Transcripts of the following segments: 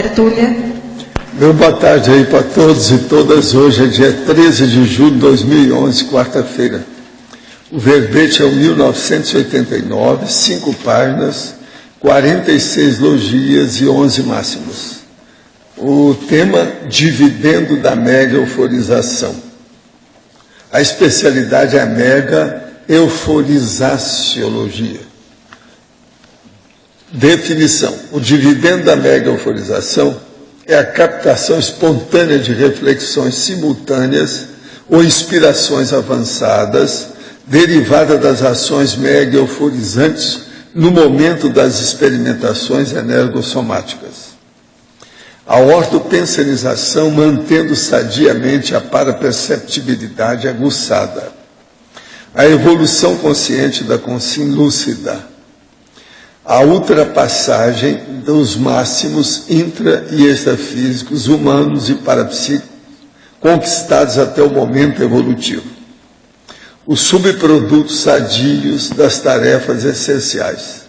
tertúlia. Meu boa tarde aí para todos e todas. Hoje é dia 13 de julho de 2011, quarta-feira. O verbete é o 1989, 5 páginas, 46 logias e 11 máximos. O tema, dividendo da mega euforização. A especialidade é a mega euforizaciologia. Definição. O dividendo da mega euforização é a captação espontânea de reflexões simultâneas ou inspirações avançadas derivada das ações mega euforizantes no momento das experimentações energossomáticas. A ortopensenização mantendo sadiamente a paraperceptibilidade aguçada. A evolução consciente da consciência lúcida. A ultrapassagem dos máximos intra- e extrafísicos, humanos e parapsíquicos, conquistados até o momento evolutivo. Os subprodutos sadios das tarefas essenciais.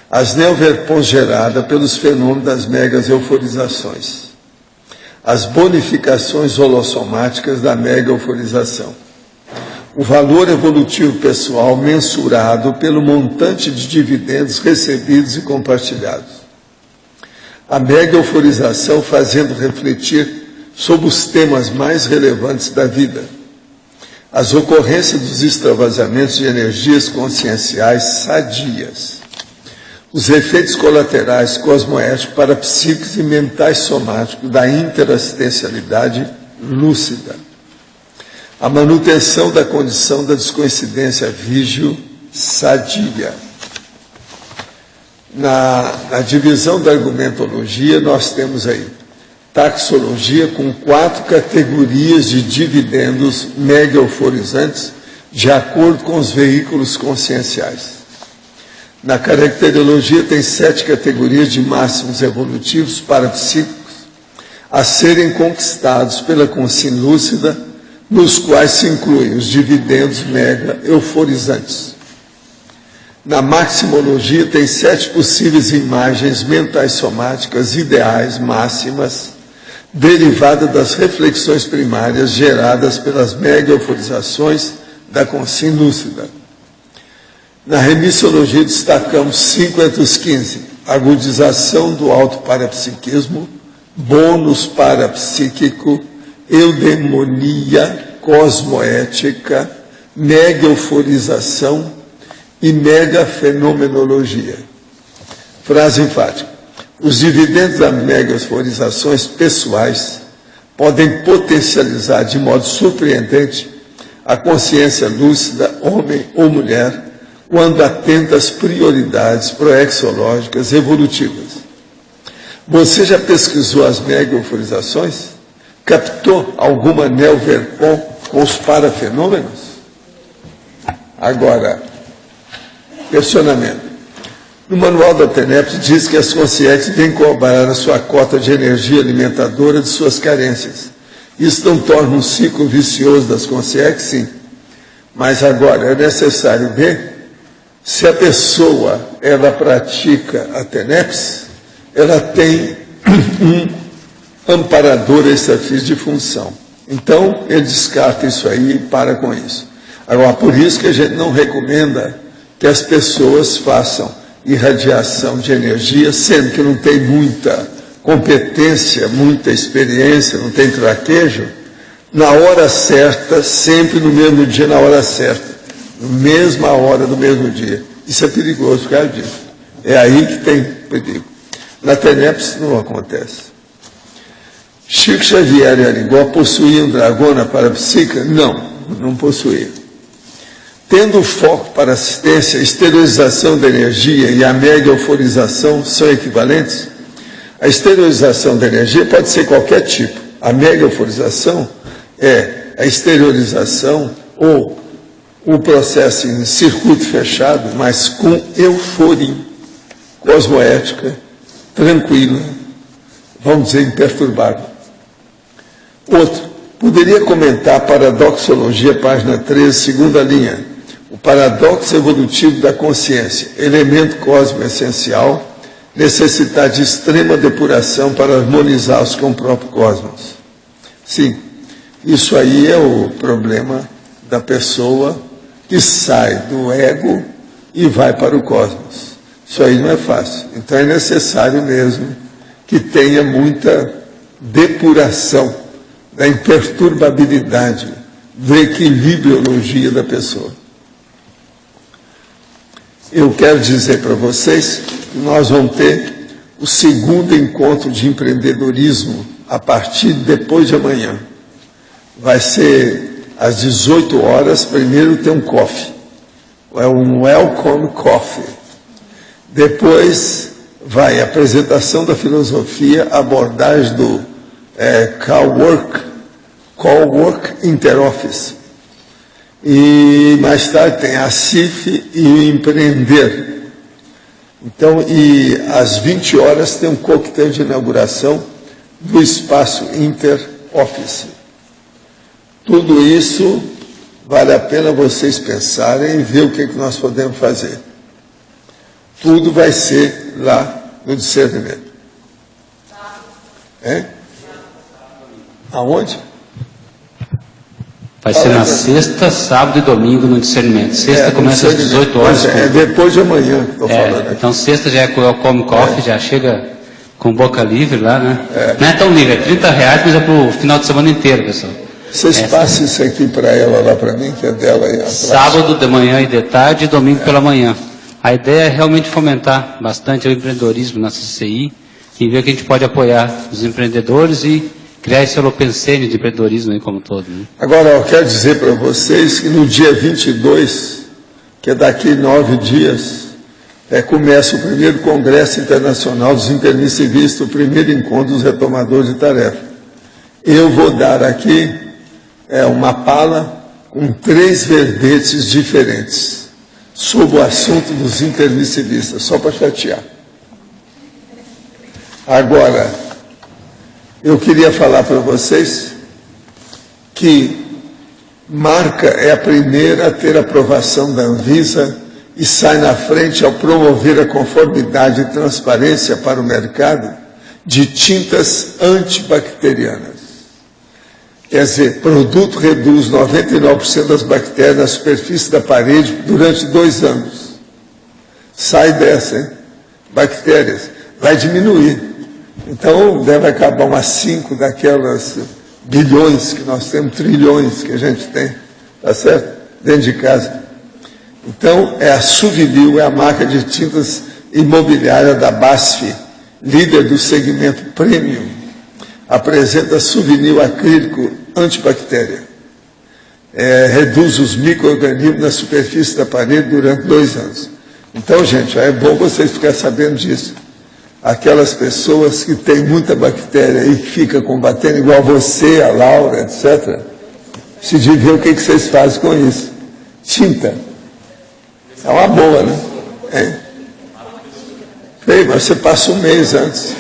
As neoverpons geradas pelos fenômenos das megas euforizações. As bonificações holossomáticas da mega euforização. O valor evolutivo pessoal mensurado pelo montante de dividendos recebidos e compartilhados. A mega euforização fazendo refletir sobre os temas mais relevantes da vida. As ocorrências dos extravasamentos de energias conscienciais sadias. Os efeitos colaterais cosmoéticos, parapsíquicos e mentais somáticos da interassistencialidade lúcida. A manutenção da condição da descoincidência vígio sadia. Na divisão da argumentologia, nós temos aí taxologia com 4 categorias de dividendos mega euforizantes de acordo com os veículos conscienciais. Na caracterologia tem 7 categorias de máximos evolutivos parapsíquicos a serem conquistados pela consciência lúcida, nos quais se incluem os dividendos mega euforizantes. Na maximologia tem 7 possíveis imagens mentais somáticas ideais máximas, derivadas das reflexões primárias geradas pelas mega euforizações da consciência lúcida. Na remissiologia destacamos 5 entre os 15, agudização do autoparapsiquismo, bônus parapsíquico, eudemonia cosmoética, mega euforização e mega fenomenologia. Frase enfática. Os dividendos das mega euforizações pessoais podem potencializar de modo surpreendente a consciência lúcida, homem ou mulher, quando atenta às prioridades proexológicas evolutivas. Você já pesquisou as mega euforizações? Captou alguma neoverpon com os parafenômenos? Agora, questionamento. No manual da TENEPS diz que as consciências vêm cobrar a sua cota de energia alimentadora de suas carências. Isso não torna um ciclo vicioso das consciências? Sim. Mas agora é necessário ver se a pessoa ela pratica a TENEPS, ela tem um amparador extrafísico de função. Então, ele descarta isso aí e para com isso. Agora, por isso que a gente não recomenda que as pessoas façam irradiação de energia, sendo que não tem muita competência, muita experiência, não tem traquejo, na hora certa, sempre no mesmo dia, na hora certa, na mesma hora do mesmo dia. Isso é perigoso por causa disso. É aí que tem perigo. Na TENEPS não acontece. Chico Xavier e Arigó possuíam dragona parapsíquica? Não, não possuíam. Tendo foco para assistência, esterilização da energia e a mega euforização são equivalentes? A esterilização da energia pode ser qualquer tipo. A mega euforização é a exteriorização ou o processo em circuito fechado, mas com euforia cosmoética, tranquila, vamos dizer, imperturbável. Outro, poderia comentar a paradoxologia, página 13, segunda linha. O paradoxo evolutivo da consciência, elemento cósmico essencial, necessitar de extrema depuração para harmonizar-se com o próprio cosmos. Sim, isso aí é o problema da pessoa que sai do ego e vai para o cosmos. Isso aí não é fácil. Então é necessário mesmo que tenha muita depuração da imperturbabilidade, do equilibriologia da pessoa. Eu quero dizer para vocês que nós vamos ter o segundo encontro de empreendedorismo a partir de depois de amanhã. Vai ser às 18 horas, primeiro tem um coffee, é um welcome coffee. Depois vai a apresentação da filosofia, abordagem do Cowork Interoffice. E mais tarde tem a CIF e o Empreender. Então, e às 20 horas tem um coquetel de inauguração do espaço Interoffice. Tudo isso vale a pena vocês pensarem e ver o que nós podemos fazer. Tudo vai ser lá no discernimento. Aonde? Vai ser na sexta, sábado e domingo no discernimento. Sexta começa às 18 horas. É depois de amanhã que estou falando. Aqui. Então sexta já é com o Come Coffee, já chega com boca livre lá, né? Não é tão livre, é R$30, mas é para o final de semana inteiro, pessoal. Vocês passem isso aqui para ela lá para mim, que é dela aí atrás. Sábado de manhã e de tarde e domingo pela manhã. A ideia é realmente fomentar bastante o empreendedorismo na CCI e ver que a gente pode apoiar os empreendedores e criar esse holopensene de empreendedorismo aí como um todo. Né? Agora, eu quero dizer para vocês que no dia 22, que é daqui 9 dias, começa o primeiro Congresso Internacional dos Intermissivistas, o primeiro encontro dos retomadores de tarefa. Eu vou dar aqui uma pala com 3 verbetes diferentes sobre o assunto dos intermissivistas, só para chatear. Agora, eu queria falar para vocês que marca é a primeira a ter aprovação da Anvisa e sai na frente ao promover a conformidade e transparência para o mercado de tintas antibacterianas. Quer dizer, produto reduz 99% das bactérias na superfície da parede durante 2 anos. Sai dessa, hein? Bactérias. Vai diminuir. Então, deve acabar umas 5 daquelas bilhões que nós temos, trilhões que a gente tem, tá certo? Dentro de casa. Então, a Suvinil, é a marca de tintas imobiliária da BASF, líder do segmento premium. Apresenta Suvinil acrílico antibactéria. Reduz os micro-organismos na superfície da parede durante 2 anos. Então, gente, é bom vocês ficarem sabendo disso. Aquelas pessoas que têm muita bactéria e que ficam combatendo, igual você, a Laura, etc., se ver o que vocês fazem com isso. Tinta. É uma boa, né? Mas você passa 1 mês antes,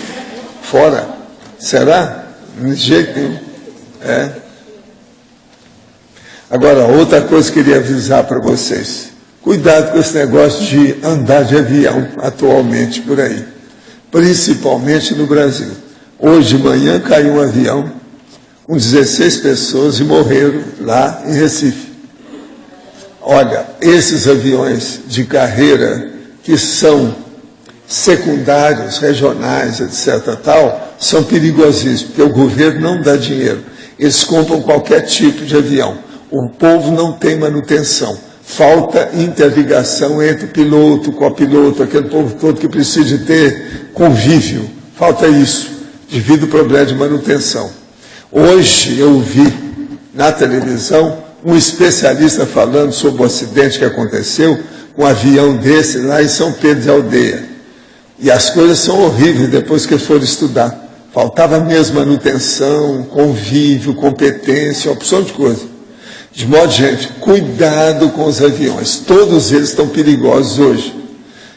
fora. Será? De jeito nenhum. Agora, outra coisa que eu queria avisar para vocês. Cuidado com esse negócio de andar de avião atualmente por aí. Principalmente no Brasil. Hoje de manhã caiu um avião com 16 pessoas e morreram lá em Recife. Olha, esses aviões de carreira que são secundários, regionais, etc., tal, são perigosíssimos, porque o governo não dá dinheiro. Eles compram qualquer tipo de avião. O povo não tem manutenção. Falta interligação entre o piloto, copiloto, aquele povo todo que precisa de ter convívio. Falta isso, devido ao problema de manutenção. Hoje eu vi na televisão um especialista falando sobre o acidente que aconteceu com um avião desse lá em São Pedro de Aldeia. E as coisas são horríveis depois que foram estudar. Faltava mesmo manutenção, convívio, competência, uma opção de coisa. De modo, gente, cuidado com os aviões. Todos eles estão perigosos hoje.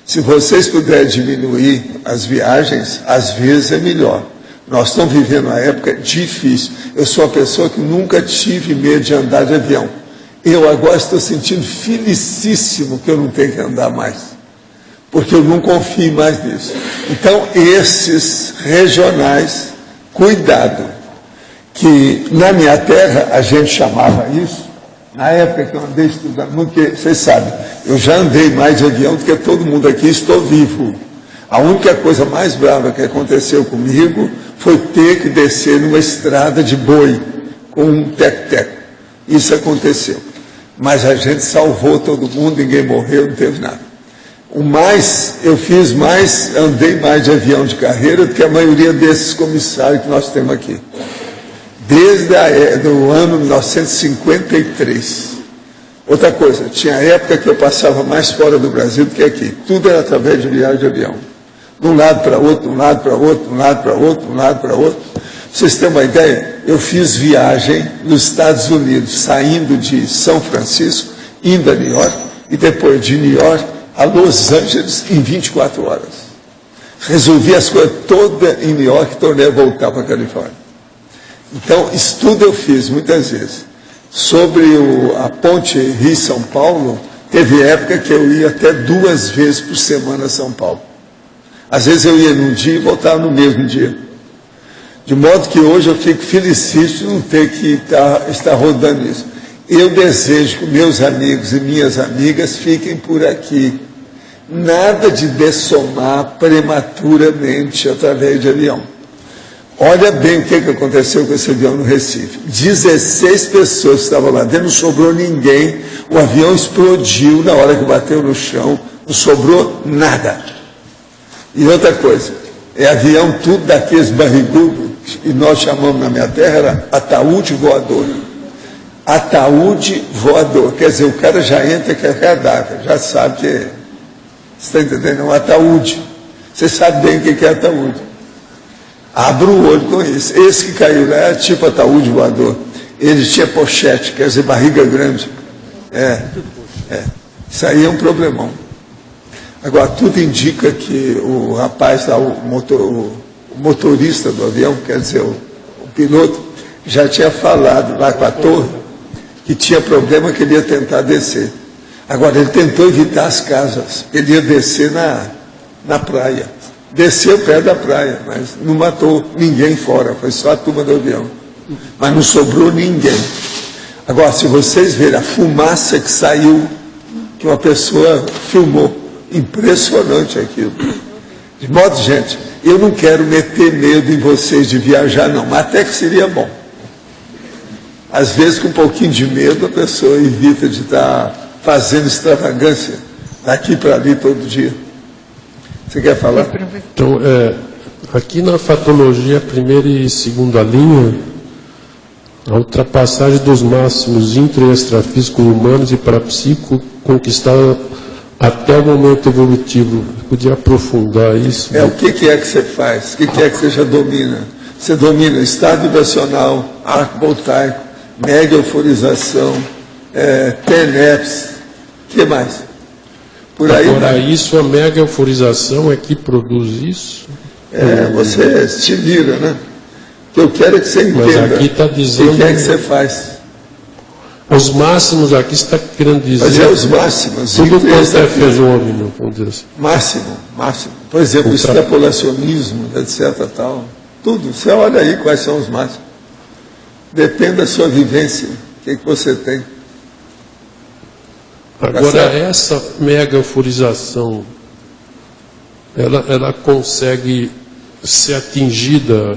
Se vocês puderem diminuir as viagens, às vezes é melhor. Nós estamos vivendo uma época difícil. Eu sou uma pessoa que nunca tive medo de andar de avião. Eu agora estou sentindo felicíssimo que eu não tenho que andar mais. porque eu não confio mais nisso. Então, esses regionais, cuidado, que na minha terra a gente chamava isso, na época que eu andei estudando, porque vocês sabem, eu já andei mais de avião do que todo mundo aqui, estou vivo. A única coisa mais brava que aconteceu comigo foi ter que descer numa estrada de boi com um teco-teco. Isso aconteceu. Mas a gente salvou todo mundo, ninguém morreu, não teve nada. Eu andei mais de avião de carreira do que a maioria desses comissários que nós temos aqui. Desde o ano 1953. Outra coisa, tinha época que eu passava mais fora do Brasil do que aqui. Tudo era através de viagem de avião. De um lado para outro, de um lado para outro, de um lado para outro, de um lado para outro. Pra vocês terem uma ideia, eu fiz viagem nos Estados Unidos, saindo de São Francisco, indo a New York, e depois de New York a Los Angeles em 24 horas. Resolvi as coisas todas em New York e tornei a voltar para a Califórnia. Então, estudo eu fiz muitas vezes. Sobre a ponte Rio-São Paulo, teve época que eu ia até 2 vezes por semana a São Paulo. Às vezes eu ia num dia e voltava no mesmo dia. De modo que hoje eu fico felicíssimo de não ter que estar rodando isso. Eu desejo que meus amigos e minhas amigas fiquem por aqui. Nada de dessomar prematuramente através de avião. Olha bem o que aconteceu com esse avião no Recife. 16 pessoas estavam lá dentro, não sobrou ninguém. O avião explodiu na hora que bateu no chão, não sobrou nada. E outra coisa, avião tudo daqueles barrigudos, e nós chamamos na minha terra, era ataúde voador. Ataúde voador, quer dizer, o cara já entra que é cadáver, já sabe que é. Você está entendendo? É um ataúde. Você sabe bem o que é ataúde. Abra o olho com isso. Esse que caiu lá é tipo ataúde voador. Ele tinha pochete, quer dizer, barriga grande. Isso aí é um problemão. Agora, tudo indica que o rapaz lá, o motorista do avião, quer dizer, o piloto, já tinha falado lá com a torre que tinha problema, que ele ia tentar descer. Agora, ele tentou evitar as casas. Ele ia descer na praia. Desceu perto da praia, mas não matou ninguém fora, foi só a turma do avião. Mas não sobrou ninguém. Agora, se vocês verem a fumaça que saiu, que uma pessoa filmou, impressionante aquilo. De modo, gente, eu não quero meter medo em vocês de viajar, não, mas até que seria bom. Às vezes, com um pouquinho de medo, a pessoa evita de estar fazendo extravagância daqui para ali todo dia. Você quer falar? Então, aqui na fatologia, primeira e segunda linha, a ultrapassagem dos máximos intra- e extrafísicos humanos e parapsíquicos conquistada até o momento evolutivo. Podia aprofundar isso? O que é que você faz? O que é que você já domina? Você domina estado vibracional, arco voltaico, mega euforização, TENEPS, o que mais? Por aí, agora, isso, a mega euforização é que produz isso? Você se vira, né? O que eu quero é que você entenda. Mas aqui está dizendo... O que é que você faz? Os máximos aqui está querendo dizer... Mas os máximos. Tudo quanto é fenômeno, vamos dizer assim. Máximo. Por exemplo, extrapolacionismo, etc. Tal. Tudo. Você olha aí quais são os máximos. Depende da sua vivência. O que você tem. Agora, essa mega euforização, ela consegue ser atingida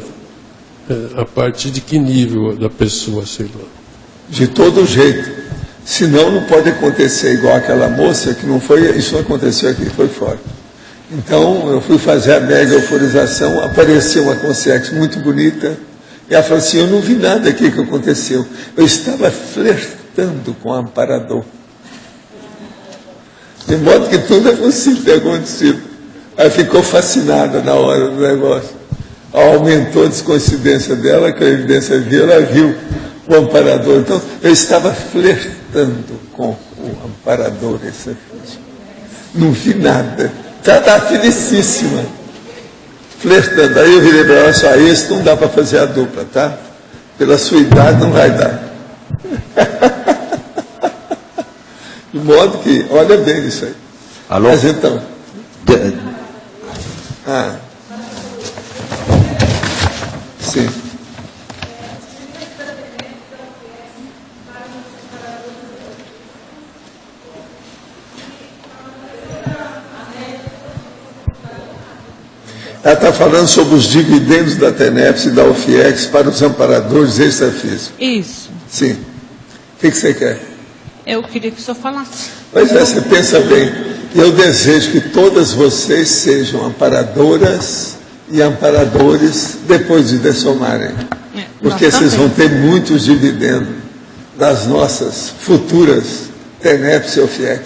a partir de que nível da pessoa, sei lá? De todo jeito. Senão não pode acontecer igual aquela moça que não foi, isso não aconteceu aqui, foi fora. Então, eu fui fazer a mega euforização, apareceu uma consciência muito bonita, e ela falou assim, eu não vi nada aqui que aconteceu. Eu estava flertando com o amparador. De modo que tudo é possível ter acontecido. Ela ficou fascinada na hora do negócio. Aumentou a descoincidência dela, que a evidência viu, ela viu o amparador. Então, eu estava flertando com o amparador. Não vi nada. Está felicíssima. Flertando. Aí eu virei para ela, só esse não dá para fazer a dupla, tá? Pela sua idade não vai dar. De modo que, olha bem isso aí. Alô? Mas então, Sim. Ela está falando sobre os dividendos da TENEPS e da UFIEX para os amparadores extrafísicos. Isso. Sim. O que você quer? Eu queria que o senhor falasse. Pois é, você pensa bem. Eu desejo que todas vocês sejam amparadoras e amparadores depois de dessomarem. Porque vocês vão ter muitos dividendos das nossas futuras TENEPS e UFIEX.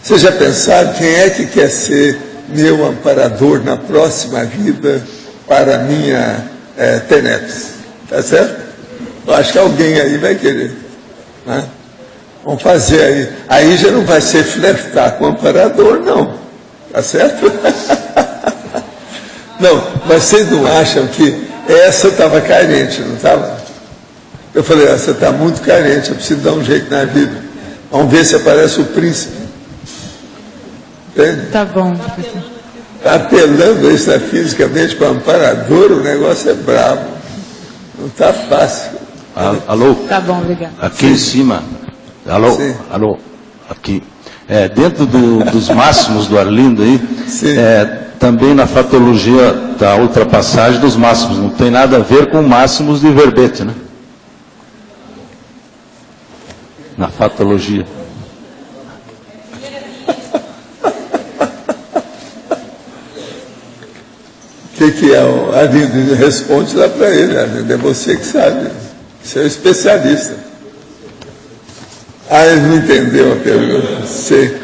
Vocês já pensaram quem é que quer ser meu amparador na próxima vida para a minha TENEPS? Tá certo? Eu acho que alguém aí vai querer. Né? Vamos fazer aí. Aí já não vai ser flertar com o amparador, não. Tá certo? Não, mas vocês não acham que essa estava carente, não estava? Eu falei, essa está muito carente, eu preciso dar um jeito na vida. Vamos ver se aparece o príncipe. Entende? Tá bom, professor. Está apelando extrafisicamente para o amparador, o negócio é bravo. Não está fácil. Alô? Tá bom, obrigado. Aqui em cima. Alô? Sim. Alô? Aqui. Dentro dos máximos do Arlindo aí, Sim. também na fatologia da ultrapassagem dos máximos. Não tem nada a ver com máximos de verbete, né? Na fatologia. O que é o Arlindo? Responde lá para ele, Arlindo. É você que sabe. Você é o especialista. Ele não entendeu a pergunta. Sei.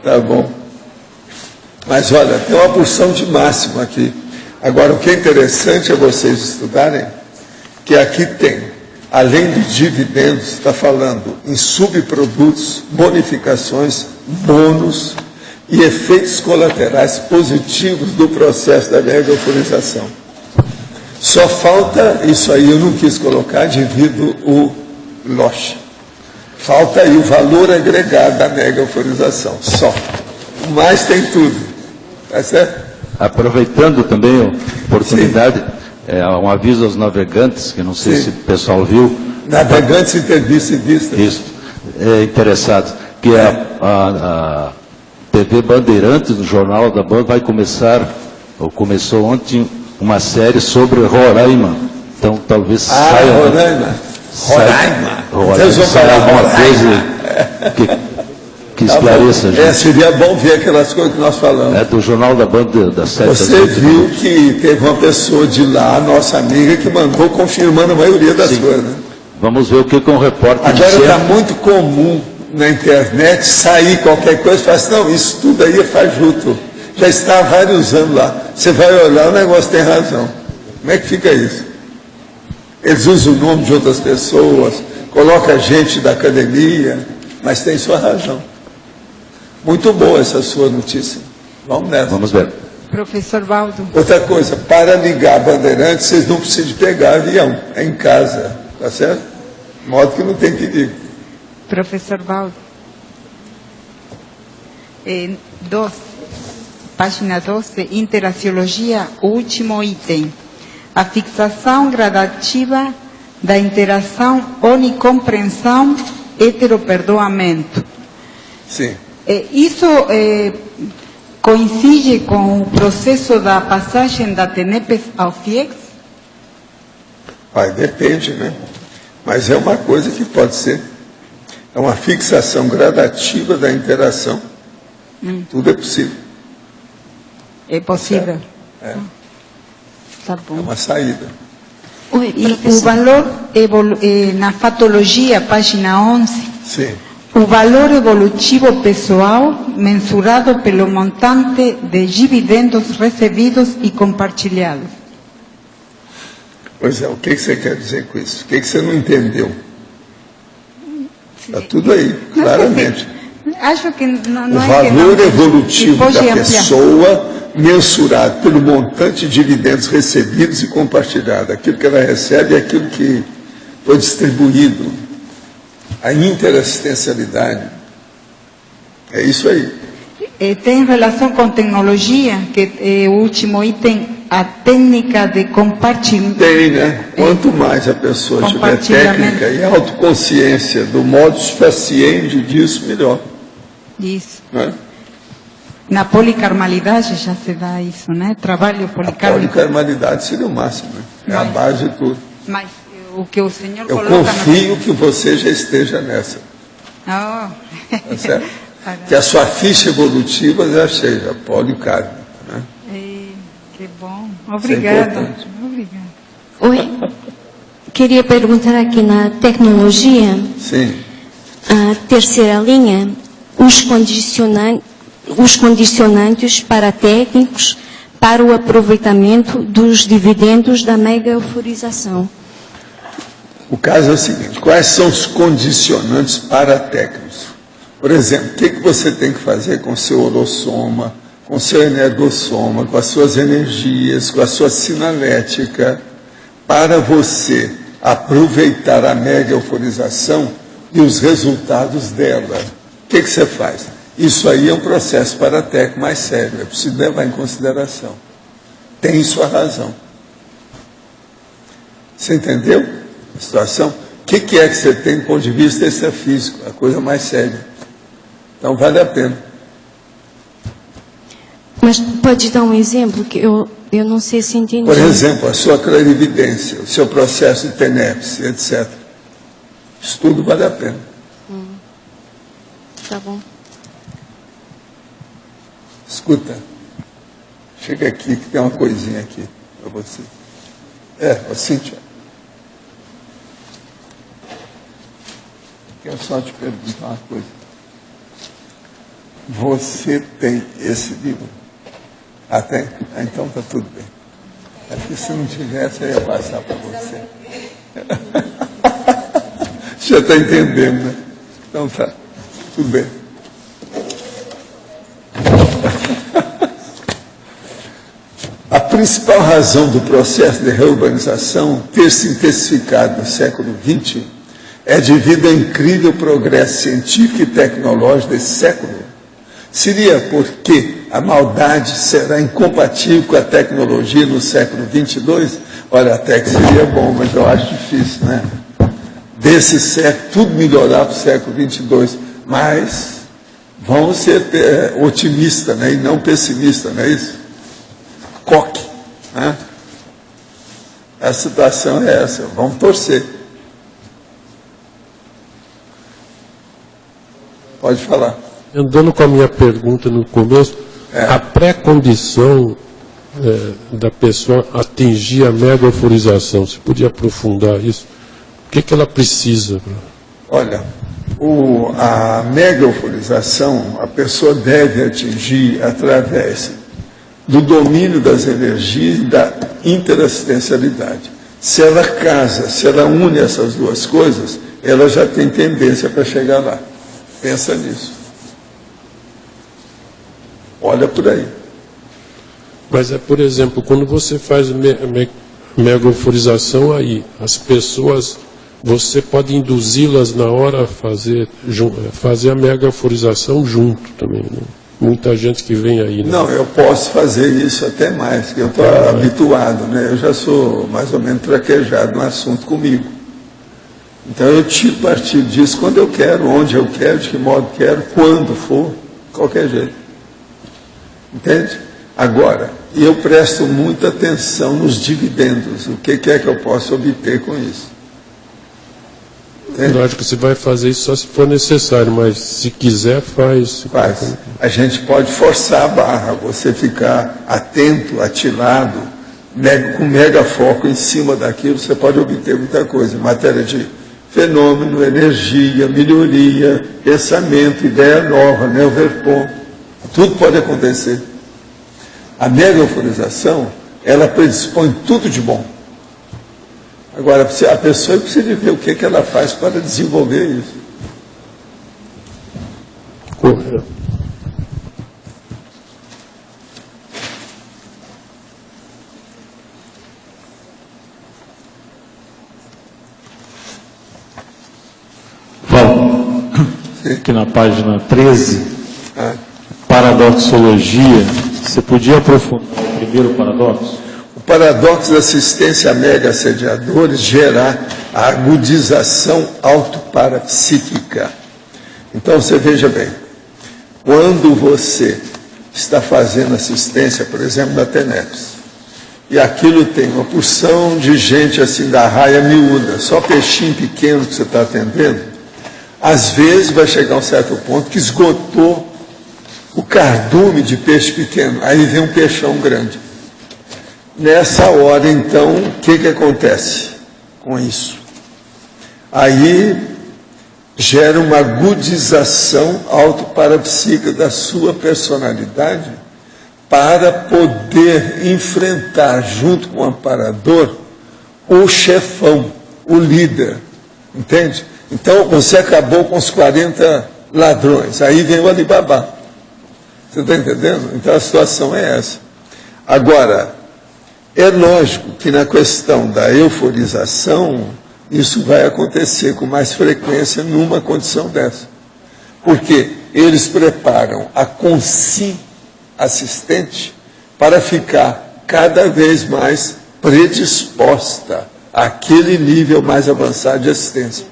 Tá bom. Mas olha, tem uma porção de máximo aqui. Agora, o que é interessante é vocês estudarem que aqui tem, além de dividendos, está falando em subprodutos, bonificações, bônus e efeitos colaterais positivos do processo da mega euforização. Só falta, isso aí eu não quis colocar devido o lote. Falta aí o valor agregado da mega euforização, só. Mas tem tudo, tá certo? Aproveitando também a oportunidade, um aviso aos navegantes, que não sei Sim. se o pessoal viu. Navegantes interdicidistas. Isso, interessados, que a TV Bandeirantes, no Jornal da Band, vai começar, ou começou ontem, uma série sobre Roraima. Então talvez saia... Roraima. Vocês vão saia falar alguma Roraima. coisa que esclareça, gente. Seria bom ver aquelas coisas que nós falamos. É do Jornal da Band, das 7 às Você 8. viu que teve uma pessoa de lá, nossa amiga, que mandou confirmando a maioria das Sim. coisas. Né? Vamos ver o que um repórter Agora disse. está muito comum na internet sair qualquer coisa e falar assim, não, isso tudo aí é fajuto. Já está há vários anos lá. Você vai olhar, o negócio tem razão. Como é que fica isso? Eles usam o nome de outras pessoas, colocam gente da academia, mas tem sua razão. Muito boa essa sua notícia. Vamos nessa. Vamos ver. Professor Valdo. Outra coisa, para ligar a Bandeirantes, vocês não precisam de pegar avião, é em casa, tá certo? De modo que não tem perigo. Professor Valdo. Página 12, interaciologia, o último item. A fixação gradativa da interação onicompreensão heteroperdoamento. Sim. Isso coincide com o processo da passagem da TENEPS ao FIEX? Depende, né? Mas é uma coisa que pode ser. É uma fixação gradativa da interação. Tudo é possível. É possível? Tá É bom. uma saída. E o valor, na fatologia, página 11, Sim. o valor evolutivo pessoal mensurado pelo montante de dividendos recebidos e compartilhados. Pois é, o que você quer dizer com isso? O que você não entendeu? Está tudo aí, claramente. Acho que não O é que não, valor evolutivo pode da ampliar. pessoa mensurado pelo montante de dividendos recebidos e compartilhados. Aquilo que ela recebe é aquilo que foi distribuído. A interassistencialidade. É isso aí. tem relação com tecnologia, que é o último item, a técnica de compartilhamento. Tem, né? Quanto mais a pessoa tiver técnica e autoconsciência do modus faciendi disso, melhor. Isso. Né? Na policarmalidade já se dá isso, né? Trabalho A policármico. policarmalidade seria o máximo, né? É a base de tudo. Mas o que o senhor Eu coloca... confio que você já esteja nessa. Oh. Tá certo? Que a sua ficha evolutiva já seja policármica. Né? Que bom. Obrigada. importante. Obrigada. Oi, queria perguntar aqui na tecnologia, Sim. a terceira linha, os condicionantes para técnicos para o aproveitamento dos dividendos da mega euforização. O caso é o seguinte, quais são os condicionantes para técnicos? Por exemplo, o que você tem que fazer com o seu holossoma, com o seu energossoma, com as suas energias, com a sua sinalética, para você aproveitar a mega euforização e os resultados dela? O que você faz? Isso aí é um processo para técnico mais sério, é preciso levar em consideração. Tem sua razão. Você entendeu a situação? O que é que você tem do ponto de vista extrafísico? A coisa mais séria. Então vale a pena. Mas pode dar um exemplo que eu não sei se entendi. Por exemplo, a sua clarividência, o seu processo de tenepse, etc. Isso tudo vale a pena. Tá bom. Escuta, chega aqui que tem uma coisinha aqui para você. Cíntia. Quero só te perguntar uma coisa. Você tem esse livro? Ah, tem? Ah, então está tudo bem. É porque se não tivesse, eu ia passar para você. Já está entendendo, né? Então tá, tudo bem. A principal razão do processo de reurbanização ter se intensificado no século XX é devido ao incrível progresso científico e tecnológico desse século. Seria porque a maldade será incompatível com a tecnologia no século 22? Olha, até que seria bom, mas eu acho difícil, né? Desse século, tudo melhorar para o século 22. Mas vamos ser otimistas, né? E não pessimistas, não é isso? Coque. Né? A situação é essa, vamos torcer. Pode falar. Andando com a minha pergunta no começo, a pré-condição da pessoa atingir a mega euforização, você podia aprofundar isso? O que ela precisa? Olha, a mega euforização a pessoa deve atingir através do domínio das energias e da interassistencialidade. Se ela casa, se ela une essas duas coisas, ela já tem tendência para chegar lá. Pensa nisso. Olha por aí. Mas por exemplo, quando você faz mega euforização aí, as pessoas, você pode induzi-las na hora a fazer a mega euforização junto também, né? Muita gente que vem aí. Né? Não, eu posso fazer isso até mais, que eu estou habituado, né? Eu já sou mais ou menos traquejado no assunto comigo. Então eu tiro partido disso quando eu quero, onde eu quero, de que modo quero, quando for, qualquer jeito. Entende? Agora, eu presto muita atenção nos dividendos, o que é que eu posso obter com isso. Entende? Lógico que você vai fazer isso só se for necessário, mas se quiser, faz. Faz. A gente pode forçar a barra, você ficar atento, atilado, com mega foco em cima daquilo, você pode obter muita coisa, em matéria de fenômeno, energia, melhoria, pensamento, ideia nova, Neuverpon, tudo pode acontecer. A mega euforização, ela predispõe tudo de bom. Agora, a pessoa precisa ver o que ela faz para desenvolver isso. Correto. Aqui na página 13, paradoxologia, você podia aprofundar o primeiro paradoxo? O paradoxo da assistência a mega assediadores gera a agudização autoparapsíquica. Então, você veja bem, quando você está fazendo assistência, por exemplo, da TENEPS, e aquilo tem uma porção de gente assim da raia miúda, só peixinho pequeno que você está atendendo, às vezes vai chegar a um certo ponto que esgotou o cardume de peixe pequeno, aí vem um peixão grande. Nessa hora, então, o que acontece com isso? Aí gera uma agudização autoparapsíquica da sua personalidade para poder enfrentar, junto com o amparador, o chefão, o líder, entende? Então, você acabou com os 40 ladrões, aí vem o Alibaba. Você está entendendo? Então, a situação é essa. Agora, é lógico que na questão da euforização, isso vai acontecer com mais frequência numa condição dessa. Porque eles preparam a consim assistente para ficar cada vez mais predisposta àquele nível mais avançado de assistência.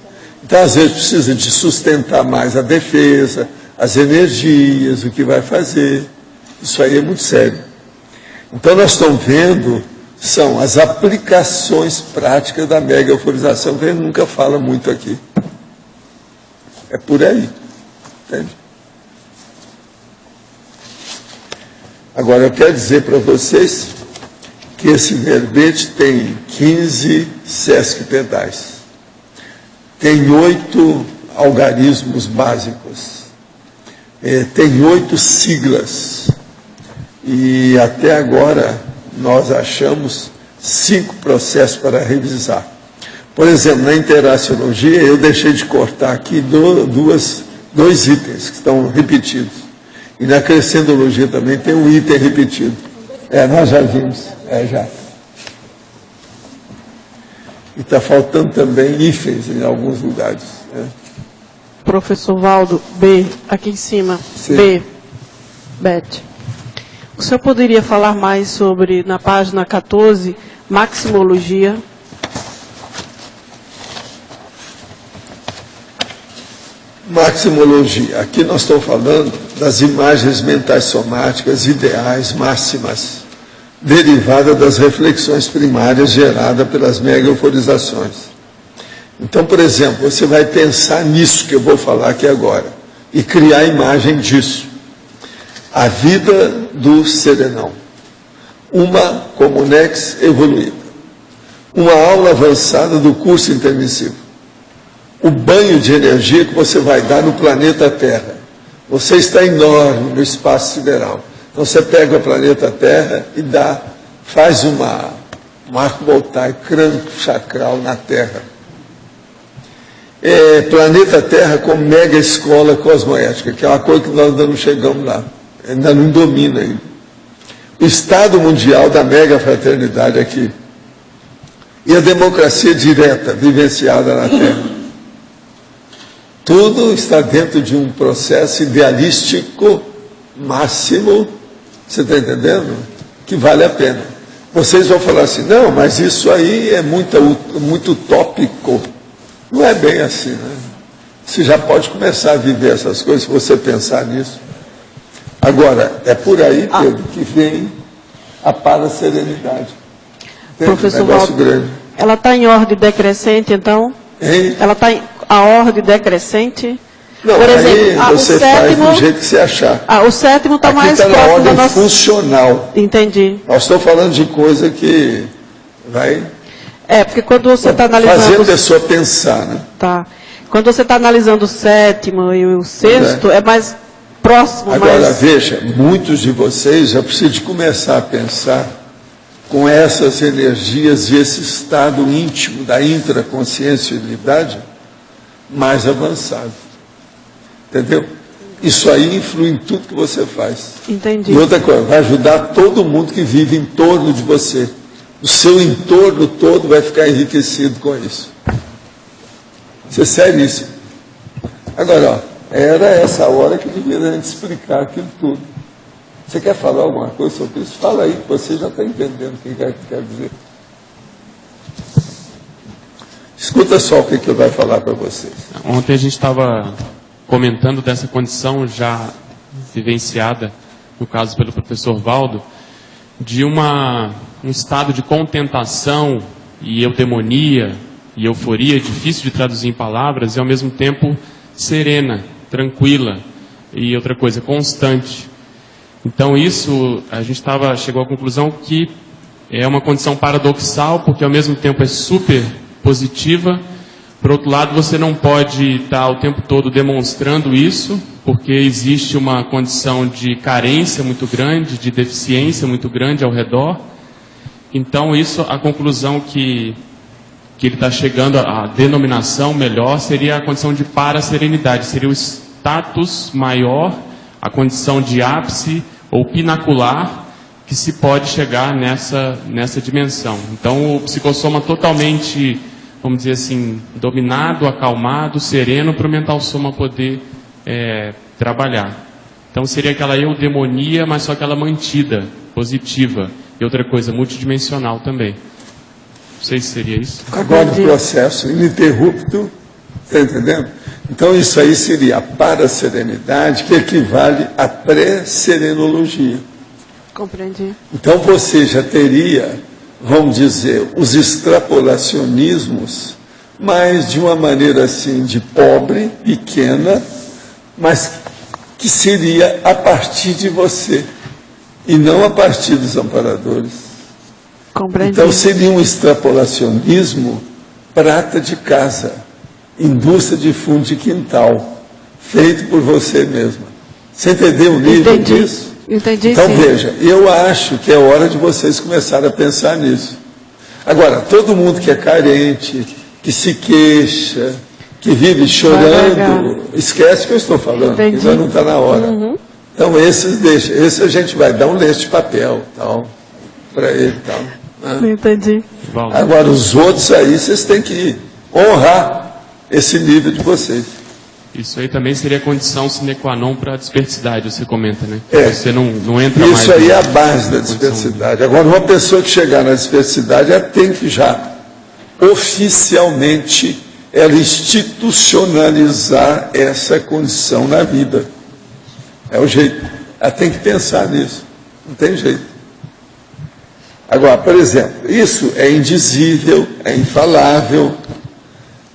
Então, às vezes, precisa de sustentar mais a defesa, as energias, o que vai fazer. Isso aí é muito sério. Então, nós estamos vendo, são as aplicações práticas da mega euforização, que a gente nunca fala muito aqui. É por aí. Entende? Agora, eu quero dizer para vocês que esse verbete tem 15 Sesc pedais. Tem 8 algarismos básicos. Tem 8 siglas. E até agora nós achamos 5 processos para revisar. Por exemplo, na interaciologia, eu deixei de cortar aqui dois itens que estão repetidos. E na crescendologia também tem um item repetido. Nós já vimos. Já. E está faltando também hífens em alguns lugares. Professor Valdo, B, aqui em cima. Sim. B, Beth. O senhor poderia falar mais sobre, na página 14, maximologia? Maximologia. Aqui nós estamos falando das imagens mentais somáticas ideais máximas, derivadas das reflexões primárias geradas pelas mega-euforizações. Então, por exemplo, você vai pensar nisso que eu vou falar aqui agora e criar a imagem disso. A vida do serenão. Uma Comunex evoluída. Uma aula avançada do curso intermissivo. O banho de energia que você vai dar no planeta Terra. Você está enorme no espaço sideral. Então você pega o planeta Terra e faz um arco voltaico crânio-chacral na Terra. Planeta Terra com mega escola cosmoética, que é uma coisa que nós ainda não chegamos lá. Ainda não domina ainda. O Estado Mundial da mega fraternidade aqui. E a democracia direta, vivenciada na Terra. Tudo está dentro de um processo idealístico máximo, você está entendendo? Que vale a pena. Vocês vão falar assim, não, mas isso aí é muito utópico. Não é bem assim, né? Você já pode começar a viver essas coisas se você pensar nisso. Agora, é por aí, Pedro, que vem a paraserenidade. Professor Valdo, ela está em ordem decrescente, então? Hein? Ela está em a ordem decrescente? Não, por exemplo, aí você faz do jeito que você achar. O sétimo está mais próximo na ordem da nossa... funcional. Entendi. Nós estamos falando de coisa que vai... porque quando você está analisando... fazer a pessoa pensar, né? Tá. Quando você está analisando o sétimo e o sexto, é mais próximo. Agora, veja, muitos de vocês já precisam de começar a pensar com essas energias e esse estado íntimo da intraconsciencialidade mais avançado. Entendeu? Isso aí influi em tudo que você faz. Entendi. E outra coisa, vai ajudar todo mundo que vive em torno de você. O seu entorno todo vai ficar enriquecido com isso. Isso é seríssimo. Agora, era essa hora que devia a gente explicar aquilo tudo. Você quer falar alguma coisa sobre isso? Fala aí, que você já está entendendo o que quer dizer. Escuta só o que ele vai falar para vocês. Ontem a gente estava comentando dessa condição já vivenciada, no caso pelo professor Valdo, de um estado de contentação e eudemonia e euforia, difícil de traduzir em palavras, e ao mesmo tempo serena, tranquila e outra coisa, constante. Então isso, a gente chegou à conclusão que é uma condição paradoxal, porque ao mesmo tempo é super positiva. Por outro lado, você não pode estar o tempo todo demonstrando isso, porque existe uma condição de carência muito grande, de deficiência muito grande ao redor. Então, isso, a conclusão que ele está chegando, a denominação melhor, seria a condição de paraserenidade, seria o status maior, a condição de ápice ou pinacular, que se pode chegar nessa dimensão. Então, o psicossoma totalmente, vamos dizer assim, dominado, acalmado, sereno, para o mental soma poder trabalhar. Então seria aquela eudemonia, mas só aquela mantida, positiva. E outra coisa, multidimensional também. Não sei se seria isso. Agora o processo ininterrupto, está entendendo? Então isso aí seria a paraserenidade, que equivale à pré-serenologia. Compreendi. Então você já teria, vamos dizer, os extrapolacionismos, mas de uma maneira assim, de pobre, pequena, mas que seria a partir de você, e não a partir dos amparadores. Compreendi. Então seria um extrapolacionismo prata de casa, indústria de fundo de quintal, feito por você mesma. Você entendeu o nível disso? Entendi, então sim. Veja, eu acho que é hora de vocês começarem a pensar nisso. Agora, todo mundo que é carente, que se queixa, que vive chorando, esquece o que eu estou falando, que já não está na hora. Uhum. Então esses deixa, esse a gente vai dar um lenço de papel, tal, para ele, tal. Né? Entendi. Agora os outros aí vocês têm que honrar esse nível de vocês. Isso aí também seria condição sine qua non para a dispersidade, você comenta, né? Você não entra isso mais... Isso aí é a base da dispersidade. Agora, uma pessoa que chegar na dispersidade, ela tem que já, oficialmente, ela institucionalizar essa condição na vida. É o jeito. Ela tem que pensar nisso. Não tem jeito. Agora, por exemplo, isso é indizível, é infalável.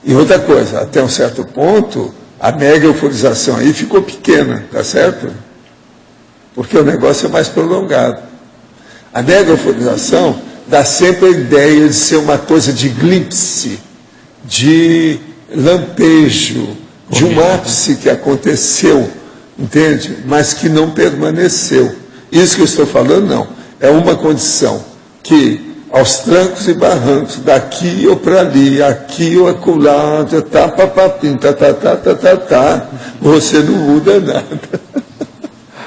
E outra coisa, até um certo ponto, a mega euforização aí ficou pequena, tá certo? Porque o negócio é mais prolongado. A mega euforização dá sempre a ideia de ser uma coisa de glimpse, de lampejo, de um ápice que aconteceu, entende? Mas que não permaneceu. Isso que eu estou falando, não. É uma condição que, aos trancos e barrancos, daqui ou para ali, aqui ou acolá, você não muda nada.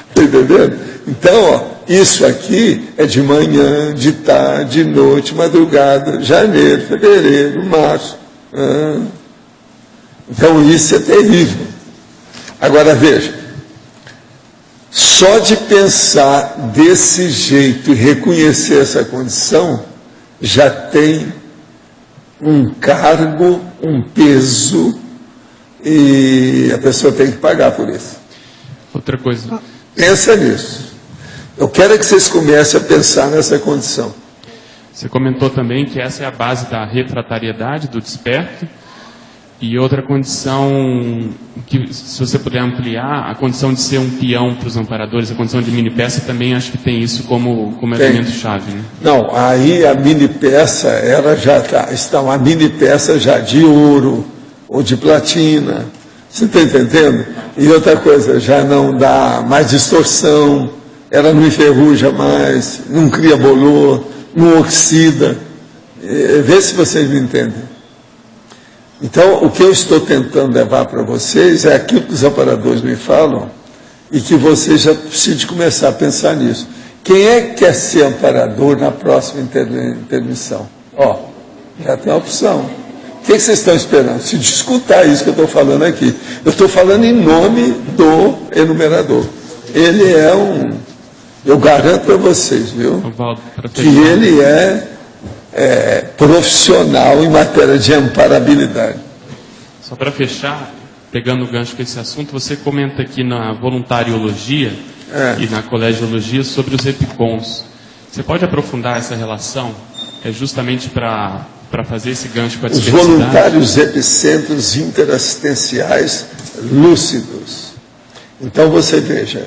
Está entendendo? Então, ó, isso aqui é de manhã, de tarde, de noite, madrugada, janeiro, fevereiro, março. Então, isso é terrível. Agora, veja, só de pensar desse jeito e reconhecer essa condição, já tem um cargo, um peso, e a pessoa tem que pagar por isso. Outra coisa. Pensa nisso. Eu quero que vocês comecem a pensar nessa condição. Você comentou também que essa é a base da refratariedade, do desperto. E outra condição, que se você puder ampliar, a condição de ser um peão para os amparadores, a condição de mini-peça, também acho que tem isso como elemento-chave. Né? Não, aí a mini-peça, ela já está uma mini-peça já de ouro ou de platina. Você está entendendo? E outra coisa, já não dá mais distorção, ela não enferruja mais, não cria bolor, não oxida. Vê se vocês me entendem. Então, o que eu estou tentando levar para vocês é aquilo que os amparadores me falam e que vocês já precisam começar a pensar nisso. Quem é que quer ser amparador na próxima intermissão? Ó, já tem a opção. O que vocês estão esperando? Se escutar isso que eu estou falando aqui. Eu estou falando em nome do enumerador. Ele é Eu garanto para vocês, viu? Valdo, para Que fechar. ele é profissional em matéria de amparabilidade. Só para fechar, pegando o gancho com esse assunto, você comenta aqui na voluntariologia e na colegiologia sobre os EPICONs. Você pode aprofundar essa relação? É justamente para fazer esse gancho com a Os diversidade? voluntários epicentros interassistenciais lúcidos. Então você veja,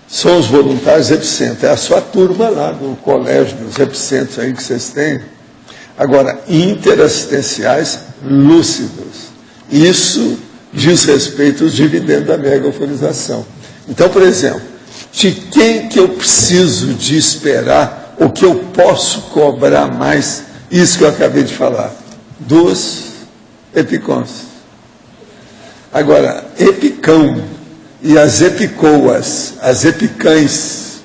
são os voluntários epicentros, é a sua turma lá do colégio dos epicentros aí que vocês têm. Agora, interassistenciais lúcidos. Isso diz respeito aos dividendos da mega-euforização. Então, por exemplo, de quem que eu preciso de esperar, ou que eu posso cobrar mais, isso que eu acabei de falar, dos epicons. Agora, epicão e as epicoas, as epicães,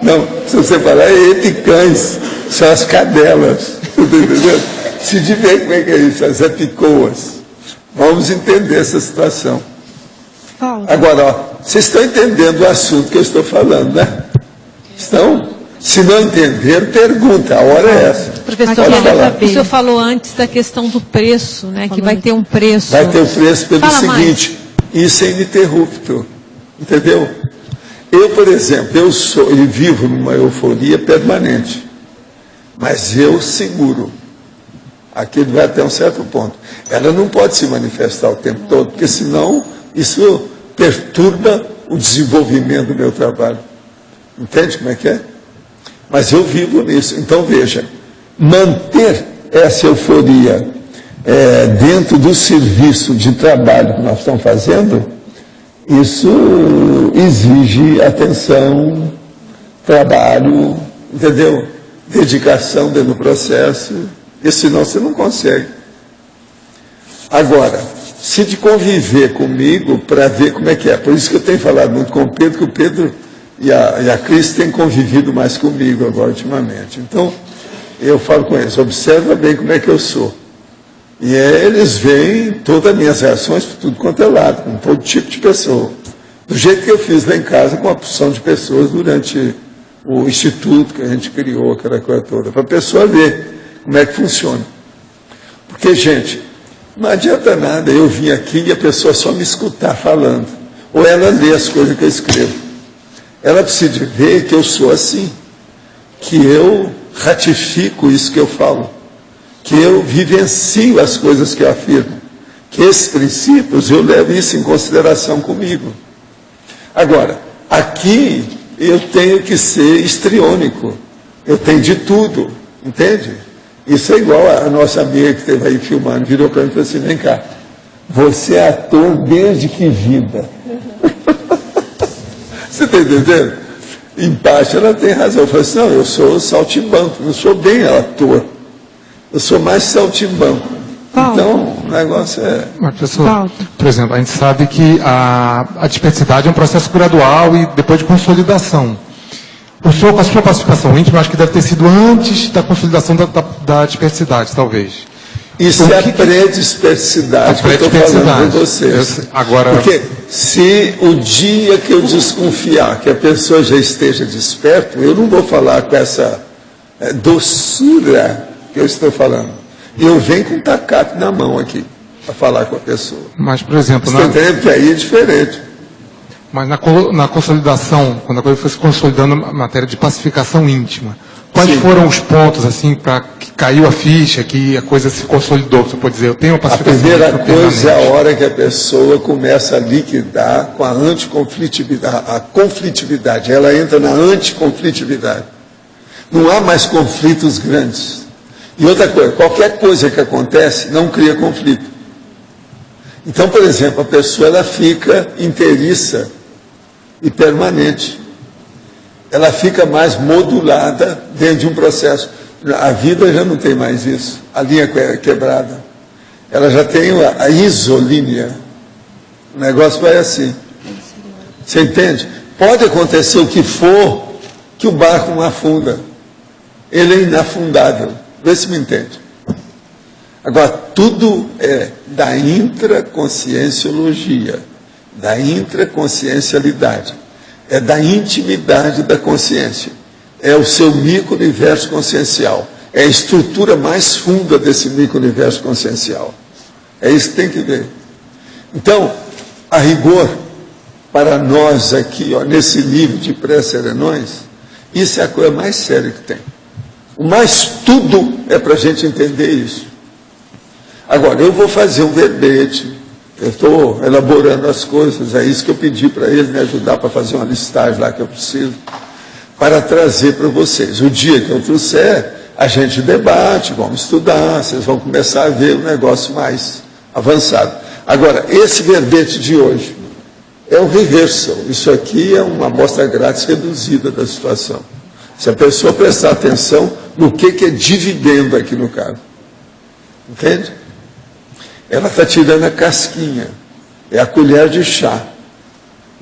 não, se você falar é epicães, são as cadelas, está entendendo? Se de ver como é que é isso, as epicoas. Vamos entender essa situação. Agora, ó, vocês estão entendendo o assunto que eu estou falando, né? Estão? Se não entender, pergunta, a hora é essa. Professor, Pode falar. o senhor falou antes da questão do preço, né? Que vai ter um preço. Vai ter o preço pelo Fala seguinte, isso é ininterrupto, entendeu? Eu, por exemplo, eu vivo numa euforia permanente, mas eu seguro. Aquilo vai até um certo ponto. Ela não pode se manifestar o tempo todo, porque senão isso perturba o desenvolvimento do meu trabalho. Entende como é que é? Mas eu vivo nisso. Então, veja, manter essa euforia dentro do serviço de trabalho que nós estamos fazendo, isso exige atenção, trabalho, entendeu? Dedicação dentro do processo, e senão você não consegue. Agora, se de conviver comigo para ver como é que é, por isso que eu tenho falado muito com o Pedro, que o Pedro e a Cris têm convivido mais comigo agora ultimamente. Então, eu falo com eles, observa bem como é que eu sou. E eles veem todas as minhas reações por tudo quanto é lado, com todo tipo de pessoa. Do jeito que eu fiz lá em casa com a porção de pessoas durante o instituto que a gente criou, aquela coisa toda, para a pessoa ver como é que funciona. Porque, gente, não adianta nada eu vir aqui e a pessoa só me escutar falando. Ou ela lê as coisas que eu escrevo. Ela precisa ver que eu sou assim. Que eu ratifico isso que eu falo. Que eu vivencio as coisas que eu afirmo. Que esses princípios eu levo isso em consideração comigo. Agora, aqui eu tenho que ser histriônico. Eu tenho de tudo. Entende? Isso é igual a nossa amiga que esteve aí filmando, virou para mim e falou assim, vem cá, você é ator desde que vida? Você está entendendo? Em parte ela tem razão. Eu falei assim, não, eu sou saltimbanco, não sou bem ator. Eu sou mais saltimbanco. Então, o negócio é... Mas, professor, por exemplo, a gente sabe que a diversidade é um processo gradual e depois de consolidação. O senhor, com a sua participação íntima, acho que deve ter sido antes da consolidação da diversidade, talvez. Isso é a predispersidade que eu estou falando com vocês. Agora... Porque se o dia que eu desconfiar que a pessoa já esteja desperta, eu não vou falar com essa doçura que eu estou falando. Eu venho com um tacape na mão aqui, para falar com a pessoa. Mas, por exemplo... Você entende que aí é diferente. Mas na consolidação, quando a coisa foi se consolidando na matéria de pacificação íntima, quais foram os pontos, assim, para que caiu a ficha, que a coisa se consolidou? Você pode dizer, eu tenho uma pacificação íntima permanente. A primeira coisa é a hora que a pessoa começa a liquidar com a anticonflitividade. A conflitividade, ela entra na anticonflitividade. Não há mais conflitos grandes. E outra coisa, qualquer coisa que acontece não cria conflito. Então, por exemplo, a pessoa ela fica inteiriça e permanente. Ela fica mais modulada dentro de um processo. A vida já não tem mais isso. A linha é quebrada. Ela já tem a isolínea. O negócio vai assim. Você entende? Pode acontecer o que for, que o barco não afunda. Ele é inafundável. Vê se me entende. Agora, tudo é da intraconscienciologia, da intraconsciencialidade. é da intimidade da consciência. É o seu micro-universo consciencial. É a estrutura mais funda desse micro-universo consciencial. É isso que tem que ver. Então, a rigor, para nós aqui, ó, nesse livro de pré-serenões, isso é a coisa mais séria que tem. O mais tudo é para a gente entender isso. Agora, eu vou fazer um verbete, eu estou elaborando as coisas, é isso que eu pedi para ele me ajudar para fazer uma listagem lá que eu preciso, para trazer para vocês. O dia que eu trouxer, a gente debate, vamos estudar, vocês vão começar a ver um negócio mais avançado. Agora, esse verbete de hoje é um rehearsal. Isso aqui é uma amostra grátis reduzida da situação. Se a pessoa prestar atenção no que é dividendo aqui no caso. Entende? Ela está tirando a casquinha. É a colher de chá.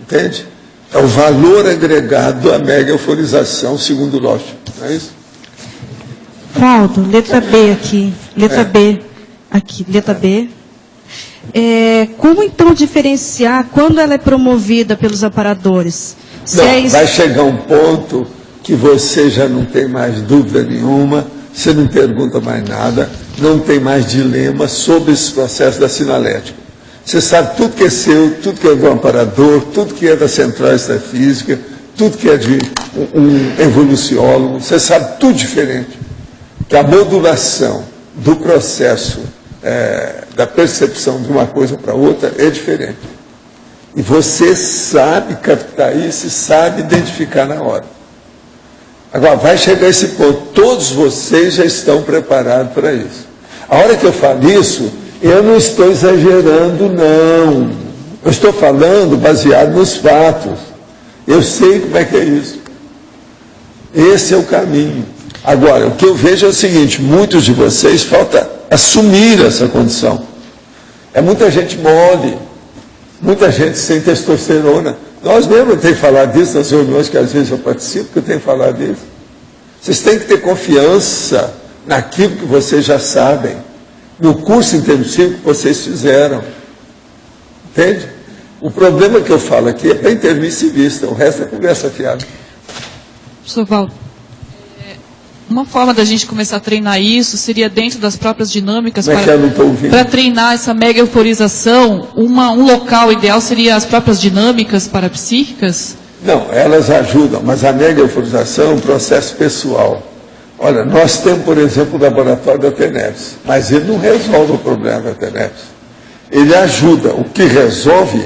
Entende? É o valor agregado à mega euforização, segundo Losch. Não é isso? Valdo, letra B aqui. Letra B. Aqui, letra B. Como então diferenciar quando ela é promovida pelos aparadores? Vai chegar um ponto que você já não tem mais dúvida nenhuma, você não pergunta mais nada, não tem mais dilema sobre esse processo da sinalética. Você sabe tudo que é seu, tudo que é do amparador, tudo que é da central extrafísica, tudo que é de um evoluciólogo, você sabe tudo diferente. Que a modulação do processo da percepção de uma coisa para outra é diferente. E você sabe captar isso e sabe identificar na hora. Agora, vai chegar esse ponto, todos vocês já estão preparados para isso. A hora que eu falo isso, eu não estou exagerando, não. Eu estou falando baseado nos fatos. Eu sei como é que é isso. Esse é o caminho. Agora, o que eu vejo é o seguinte, muitos de vocês falta assumir essa condição. É muita gente mole, muita gente sem testosterona. Nós mesmos temos falado disso nas reuniões que às vezes eu participo, que eu tenho falado disso. Vocês têm que ter confiança naquilo que vocês já sabem, no curso intensivo que vocês fizeram. Entende? O problema que eu falo aqui é para intermissivista, o resto é conversa fiada. Professor Valdo, uma forma da gente começar a treinar isso seria dentro das próprias dinâmicas para treinar essa mega euforização. Um local ideal seria as próprias dinâmicas parapsíquicas? Não, elas ajudam, mas a mega euforização é um processo pessoal. Olha, nós temos, por exemplo, o laboratório da TENEPS, mas ele não resolve o problema da TENEPS. Ele ajuda, o que resolve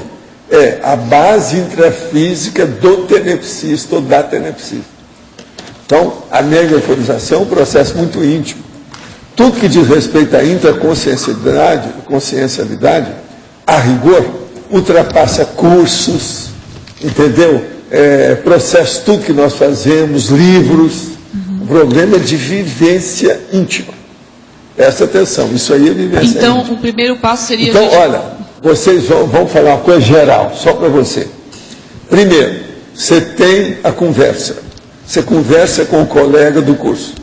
é a base intrafísica do tenepsista ou da tenepsista. Então, a mega euforização é um processo muito íntimo. Tudo que diz respeito à intraconsciencialidade, a rigor, ultrapassa cursos, entendeu? Processo, tudo que nós fazemos, livros. O problema é de vivência íntima. Presta atenção, isso aí é vivência íntima. Então, o primeiro passo seria... Então, olha, vocês vão falar uma coisa geral, só para você. Primeiro, você tem a conversa. Você conversa com o colega do curso.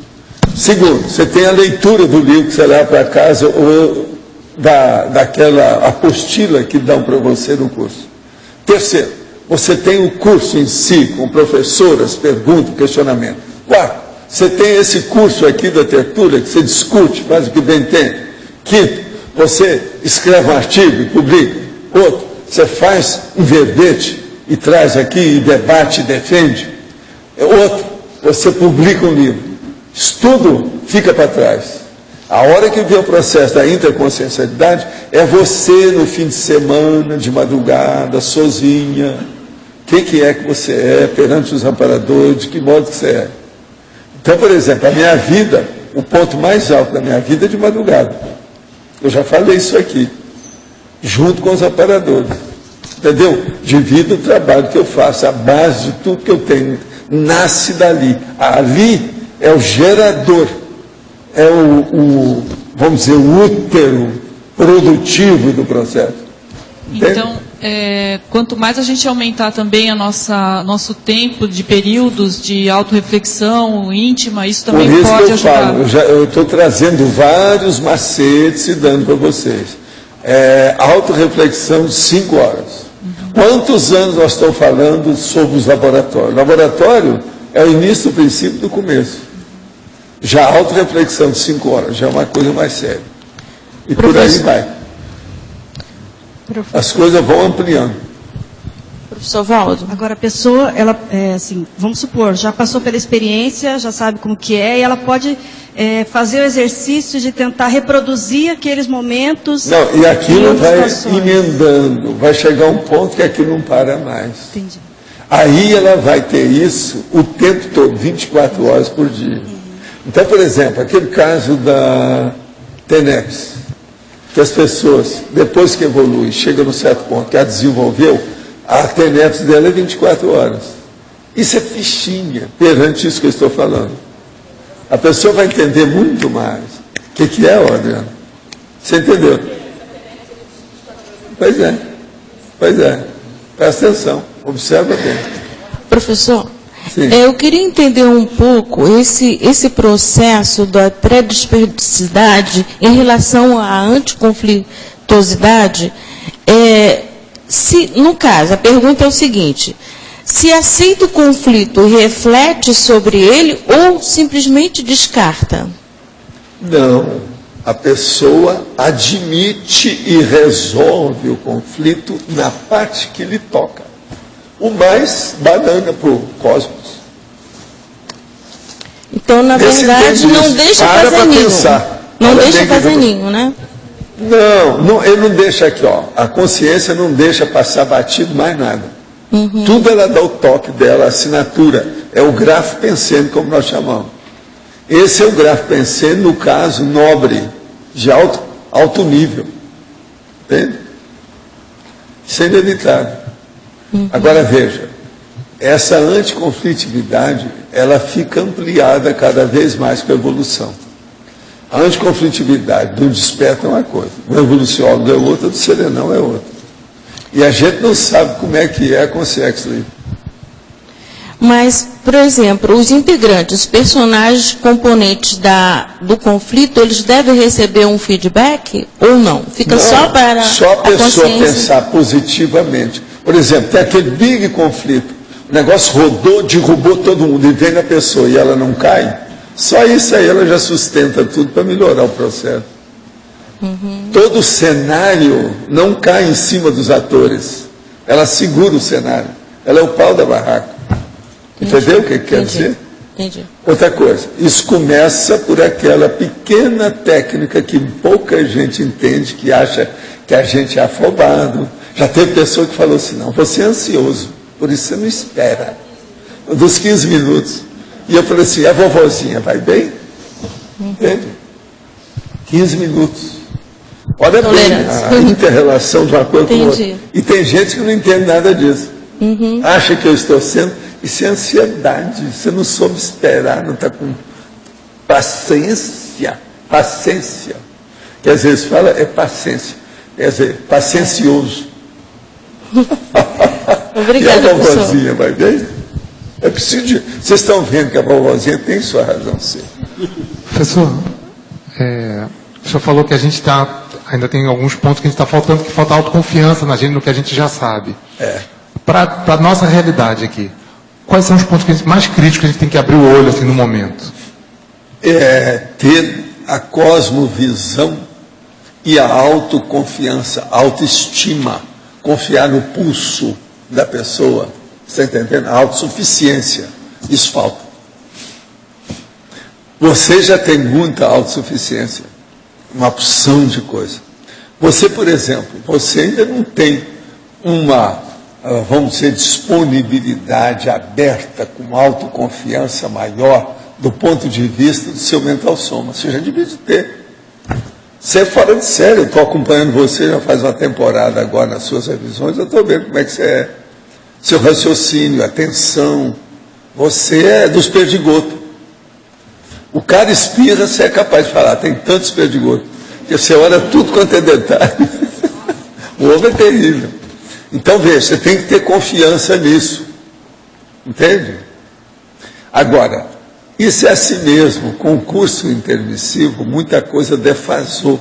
Segundo, você tem a leitura do livro que você leva para casa ou daquela apostila que dão para você no curso. Terceiro, você tem o curso em si, com professoras, perguntas, questionamento. Quarto, você tem esse curso aqui da tertúlia que você discute, faz o que bem entende. Quinto, você escreve um artigo e publica. Outro, você faz um verbete e traz aqui e debate e defende. Outro, você publica um livro. Isso tudo fica para trás. A hora que vem o processo da interconsciencialidade é você no fim de semana, de madrugada, sozinha. O que é que você é perante os amparadores, de que modo que você é. Então, por exemplo, a minha vida, o ponto mais alto da minha vida é de madrugada. Eu já falei isso aqui, junto com os amparadores. Entendeu? Divido o trabalho que eu faço, a base de tudo que eu tenho nasce dali. Ali é o gerador, é vamos dizer, o útero produtivo do processo. Entende? Então, quanto mais a gente aumentar também nosso tempo de períodos de autorreflexão íntima, isso também pode ajudar. Por isso que eu estou trazendo vários macetes e dando para vocês. Autorreflexão de 5 horas. Quantos anos nós estamos falando sobre os laboratórios? Laboratório é o início do princípio do começo. Já a autorreflexão de 5 horas já é uma coisa mais séria. E por aí vai. As coisas vão ampliando. Professor Valdo. Agora, a pessoa, ela, assim, vamos supor, já passou pela experiência, já sabe como que é, e ela pode fazer o exercício de tentar reproduzir aqueles momentos. Não, e aquilo vai emendando, vai chegar um ponto que aquilo não para mais. Entendi. Aí ela vai ter isso o tempo todo, 24 horas por dia. Então, por exemplo, aquele caso da TENEPS, que as pessoas, depois que evolui, chega num certo ponto que a desenvolveu, a TENEPS dela é 24 horas. Isso é fichinha perante isso que eu estou falando. A pessoa vai entender muito mais. O que é, Adriano? Você entendeu? Pois é. Presta atenção. Observa bem. Professor, eu queria entender um pouco esse processo da pré-dispersidade em relação à anticonflitosidade. No caso, a pergunta é o seguinte: se aceita o conflito, reflete sobre ele ou simplesmente descarta? Não. A pessoa admite e resolve o conflito na parte que lhe toca. O mais banana para o cosmos. Então, na verdade, não deixa fazer ninho. Não deixa fazer ninho, né? Não, ele não deixa aqui, ó. A consciência não deixa passar batido mais nada. Tudo ela dá o toque dela, a assinatura. É o grafo pensando, como nós chamamos. Esse é o grafo pensando, no caso, nobre, de alto nível. Entende? Isso é inevitável. Agora veja, essa anticonflitividade, ela fica ampliada cada vez mais com a evolução. A anticonflitividade do desperta é uma coisa, do evoluciólogo é outra, do serenão é outra. E a gente não sabe como é que é a consciência livre. Mas, por exemplo, os integrantes, os personagens componentes do conflito, eles devem receber um feedback ou não? Fica só para só a pessoa pensar positivamente. Por exemplo, tem aquele big conflito, o negócio rodou, derrubou todo mundo, e vem na pessoa e ela não cai, só isso aí ela já sustenta tudo para melhorar o processo. Todo o cenário não cai em cima dos atores, ela segura o cenário, ela é o pau da barraca. Entendeu o que quer dizer? Entendi. Outra coisa, isso começa por aquela pequena técnica que pouca gente entende, que acha que a gente é afobado. Já teve pessoa que falou assim: não, você é ansioso, por isso você não espera. Dos 15 minutos. E eu falei assim: a vovozinha vai bem? Entende? 15 minutos. Olha bem a inter-relação de uma coisa com outra. E tem gente que não entende nada disso. Acha que eu estou sendo... Isso é ansiedade, você não soube esperar, não está com paciência. Que às vezes fala é paciência, quer dizer, paciencioso. Obrigada, e a vovozinha vai bem? É preciso de... Vocês estão vendo que a vovozinha tem sua razão de ser. Professor, o senhor falou que a gente ainda tem alguns pontos que a gente está faltando, que falta autoconfiança na gente, no que a gente já sabe. Para a nossa realidade aqui, quais são os pontos mais críticos que a gente tem que abrir o olho assim, no momento? Ter a cosmovisão e a autoconfiança, autoestima, confiar no pulso da pessoa, você está entendendo? A autossuficiência, isso falta. Você já tem muita autossuficiência, uma opção de coisa. Você, por exemplo, você ainda não tem uma, vamos dizer, disponibilidade aberta, com autoconfiança maior, do ponto de vista do seu mental soma. Você já devia ter. Você é fora de série, eu estou acompanhando você já faz uma temporada agora nas suas revisões, eu estou vendo como é que você é. Seu raciocínio, atenção, você é dos perdigotos. O cara espirra, você é capaz de falar, tem tantos perdigotos, que você olha tudo quanto é detalhe. O homem é terrível. Então, veja, você tem que ter confiança nisso. Entende? Agora, isso é assim mesmo. Com o curso intermissivo, muita coisa defasou.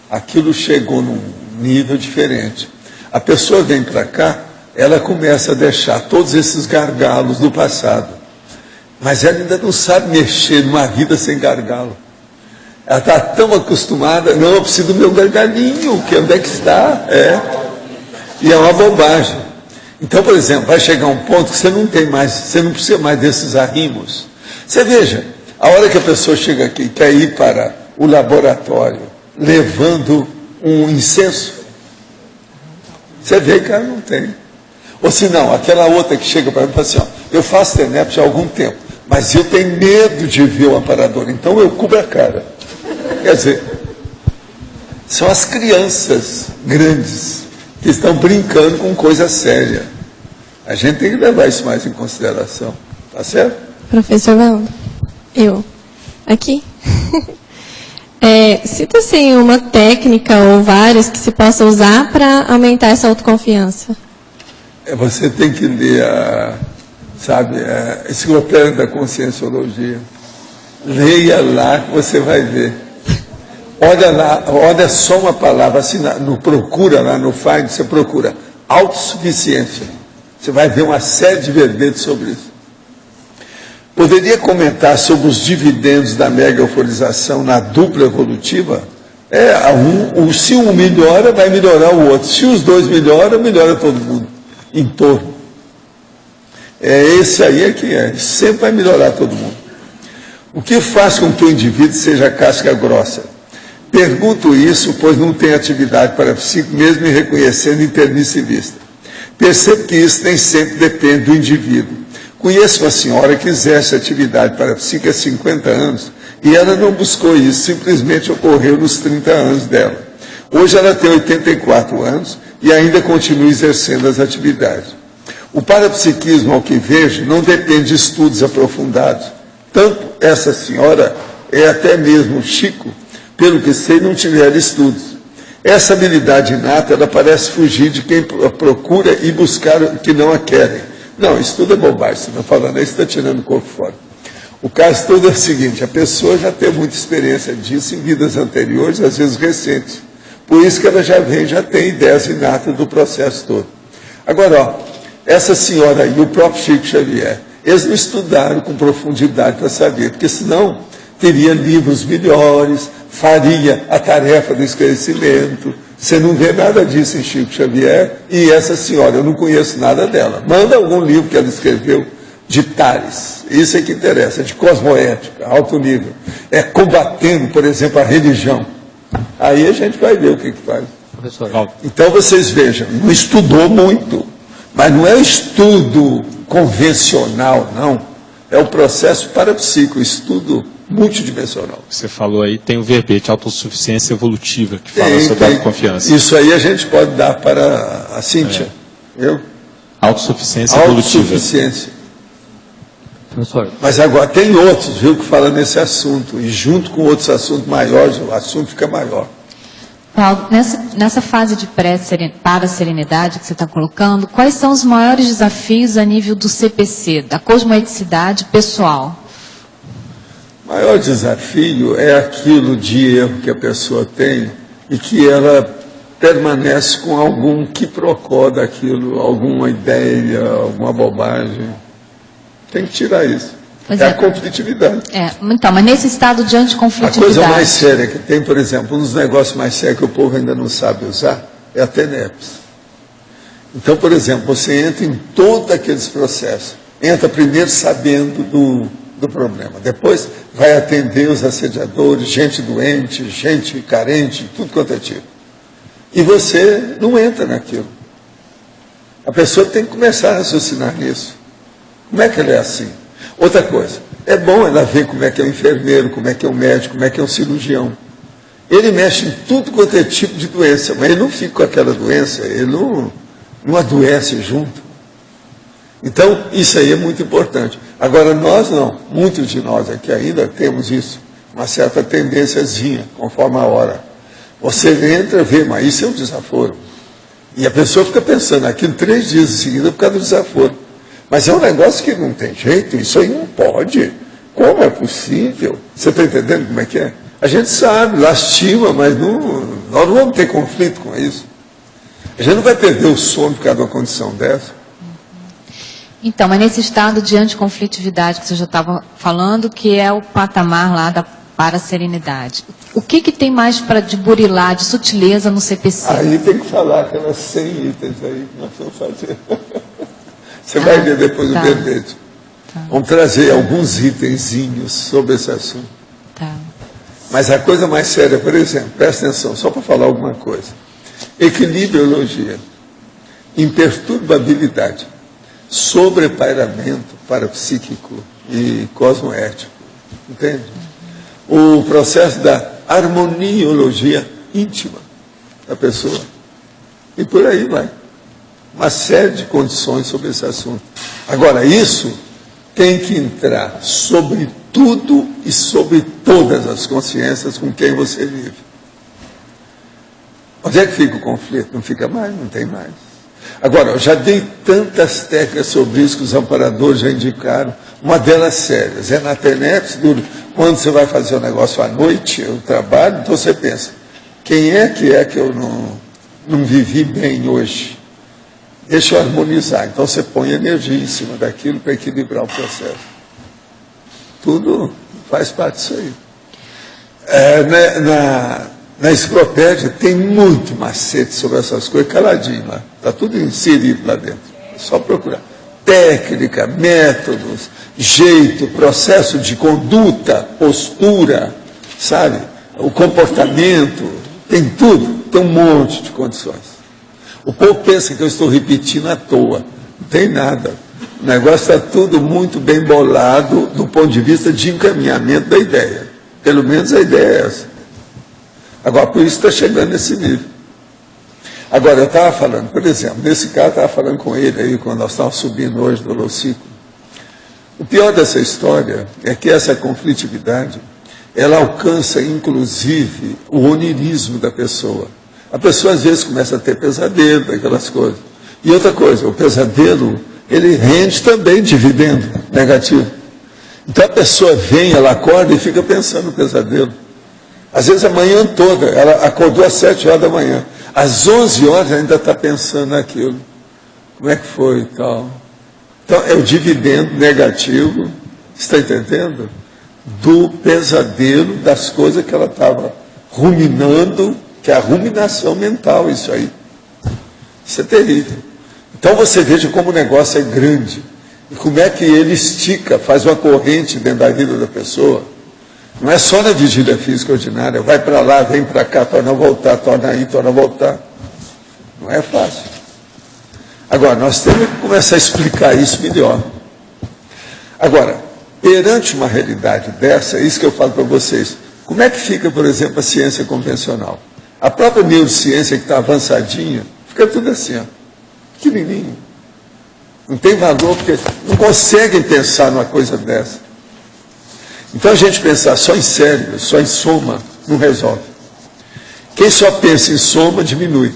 Aquilo chegou num nível diferente. A pessoa vem para cá ela começa a deixar todos esses gargalos do passado. Mas ela ainda não sabe mexer numa vida sem gargalo. Ela está tão acostumada, não, eu preciso do meu gargalinho, que onde é que está? E é uma bobagem. Então, por exemplo, vai chegar um ponto que você não precisa mais desses arrimos. Você veja, a hora que a pessoa chega aqui, quer ir para o laboratório, levando um incenso, você vê que ela não tem. Ou se não, aquela outra que chega para mim e fala assim, ó, eu faço TENEP há algum tempo, mas eu tenho medo de ver o aparador, então eu cubro a cara. Quer dizer, são as crianças grandes que estão brincando com coisa séria. A gente tem que levar isso mais em consideração. Tá certo? Professor Valdo, aqui. Cita assim uma técnica ou várias que se possa usar para aumentar essa autoconfiança. Você tem que ler a Enciclopédia da Conscienciologia. Leia lá que você vai ver. Olha lá, olha só uma palavra, assim, procura lá no Find, você procura autossuficiência. Você vai ver uma série de verbetes sobre isso. Poderia comentar sobre os dividendos da mega euforização na dupla evolutiva? Se um melhora, vai melhorar o outro. Se os dois melhoram, melhora todo mundo em torno. Esse aí sempre vai melhorar todo mundo. O que faz com que o indivíduo seja casca grossa? Pergunto isso, pois não tem atividade parapsíquica, mesmo reconhecendo intermissivista. Percebo que isso nem sempre depende do indivíduo. Conheço uma senhora que exerce atividade parapsíquica há 50 anos e ela não buscou isso, simplesmente ocorreu nos 30 anos dela. Hoje ela tem 84 anos e ainda continua exercendo as atividades. O parapsiquismo, ao que vejo, não depende de estudos aprofundados. Tanto essa senhora, até mesmo o Chico, pelo que sei, não tiveram estudos. Essa habilidade inata, ela parece fugir de quem procura e buscar o que não a querem. Não, isso tudo é bobagem, você está falando aí, você está tirando o corpo fora. O caso todo é o seguinte, a pessoa já teve muita experiência disso em vidas anteriores, às vezes recentes. Por isso que ela já tem ideias inatas do processo todo. Agora, essa senhora aí, o próprio Chico Xavier, eles não estudaram com profundidade para saber, porque senão teria livros melhores, faria a tarefa do esclarecimento. Você não vê nada disso em Chico Xavier e essa senhora, eu não conheço nada dela. Manda algum livro que ela escreveu de Tales, isso é que interessa, de cosmoética, alto nível. Combatendo, por exemplo, a religião. Aí a gente vai ver o que faz. Professor. Então vocês vejam, não estudou muito, mas não é estudo convencional, não. É o processo parapsíquico, estudo multidimensional. Você falou aí, tem o verbete autossuficiência evolutiva, que fala sobre a confiança. Isso aí a gente pode dar para a Cíntia. Autossuficiência evolutiva. Autossuficiência. Professor. Mas agora tem outros, viu, que falam nesse assunto. E junto com outros assuntos maiores, o assunto fica maior. Paulo, nessa fase de para-serenidade que você está colocando, quais são os maiores desafios a nível do CPC, da cosmoeticidade pessoal? O maior desafio é aquilo de erro que a pessoa tem e que ela permanece com algum quiprocó daquilo, alguma ideia, alguma bobagem. Tem que tirar isso. A conflitividade. Então, mas nesse estado de anticonflitividade... A coisa mais séria que tem, por exemplo, um dos negócios mais sérios que o povo ainda não sabe usar é a TENEPS. Então, por exemplo, você entra em todos aqueles processos. Entra primeiro sabendo do problema. Depois vai atender os assediadores, gente doente, gente carente, tudo quanto é tipo. E você não entra naquilo. A pessoa tem que começar a raciocinar nisso. Como é que ela é assim? Outra coisa, é bom ela ver como é que é um enfermeiro, como é que é um médico, como é que é um cirurgião. Ele mexe em tudo quanto é tipo de doença, mas ele não fica com aquela doença, ele não adoece junto. Então, isso aí é muito importante. Agora, nós não, muitos de nós aqui ainda temos isso, uma certa tendênciazinha, conforme a hora. Você entra, vê, mas isso é um desaforo. E a pessoa fica pensando aquilo 3 dias em seguida por causa do desaforo. Mas é um negócio que não tem jeito, isso aí não pode. Como é possível? Você está entendendo como é que é? A gente sabe, lastima, mas nós não vamos ter conflito com isso. A gente não vai perder o sono por causa de uma condição dessa. Então, mas nesse estado de anticonflitividade que você já estava falando, que é o patamar lá da paraserenidade. O que tem mais de burilar, de sutileza no CPC? Aí tem que falar aquelas 100 itens aí que nós vamos fazer. Você vai ver depois o verbete. Vamos trazer alguns itenzinhos sobre esse assunto. Mas a coisa mais séria, por exemplo, presta atenção, só para falar alguma coisa. Equilibriologia, imperturbabilidade, sobrepairamento parapsíquico e cosmoético. Entende? O processo da harmoniologia íntima da pessoa. E por aí vai. Uma série de condições sobre esse assunto. Agora, isso tem que entrar sobre tudo e sobre todas as consciências com quem você vive. Onde é que fica o conflito? Não fica mais, não tem mais. Agora, eu já dei tantas técnicas sobre isso que os amparadores já indicaram. Uma delas sérias é na TENEPS, quando você vai fazer o negócio à noite, o trabalho, então você pensa, quem é que eu não vivi bem hoje? Deixa eu harmonizar. Então você põe energia em cima daquilo para equilibrar o processo. Tudo faz parte disso aí. Na enciclopédia tem muito macete sobre essas coisas, caladinho lá. Está tudo inserido lá dentro. É só procurar. Técnica, métodos, jeito, processo de conduta, postura, sabe? O comportamento, tem tudo, tem um monte de condições. O povo pensa que eu estou repetindo à toa. Não tem nada. O negócio está tudo muito bem bolado do ponto de vista de encaminhamento da ideia. Pelo menos a ideia é essa. Agora, por isso está chegando nesse nível. Agora, eu estava falando, por exemplo, nesse caso, eu estava falando com ele aí, quando nós estávamos subindo hoje do Holociclo. O pior dessa história é que essa conflitividade, ela alcança, inclusive, o onirismo da pessoa. A pessoa, às vezes, começa a ter pesadelo, aquelas coisas. E outra coisa, o pesadelo, ele rende também dividendo negativo. Então, a pessoa vem, ela acorda e fica pensando no pesadelo. Às vezes, a manhã toda, ela acordou às 7 horas da manhã. Às 11 horas, ainda está pensando naquilo. Como é que foi e tal. Então, é o dividendo negativo, está entendendo? Do pesadelo das coisas que ela estava ruminando, que é a ruminação mental, isso aí. Isso é terrível. Então você veja como o negócio é grande. E como é que ele estica, faz uma corrente dentro da vida da pessoa. Não é só na vigília física ordinária, vai para lá, vem para cá, torna a voltar, torna a ir, torna a voltar. Não é fácil. Agora, nós temos que começar a explicar isso melhor. Agora, perante uma realidade dessa, é isso que eu falo para vocês. Como é que fica, por exemplo, a ciência convencional? A própria neurociência que está avançadinha, fica tudo assim, ó, pequenininho. Não tem valor, porque não conseguem pensar numa coisa dessa. Então a gente pensar só em cérebro, só em soma, não resolve. Quem só pensa em soma, diminui.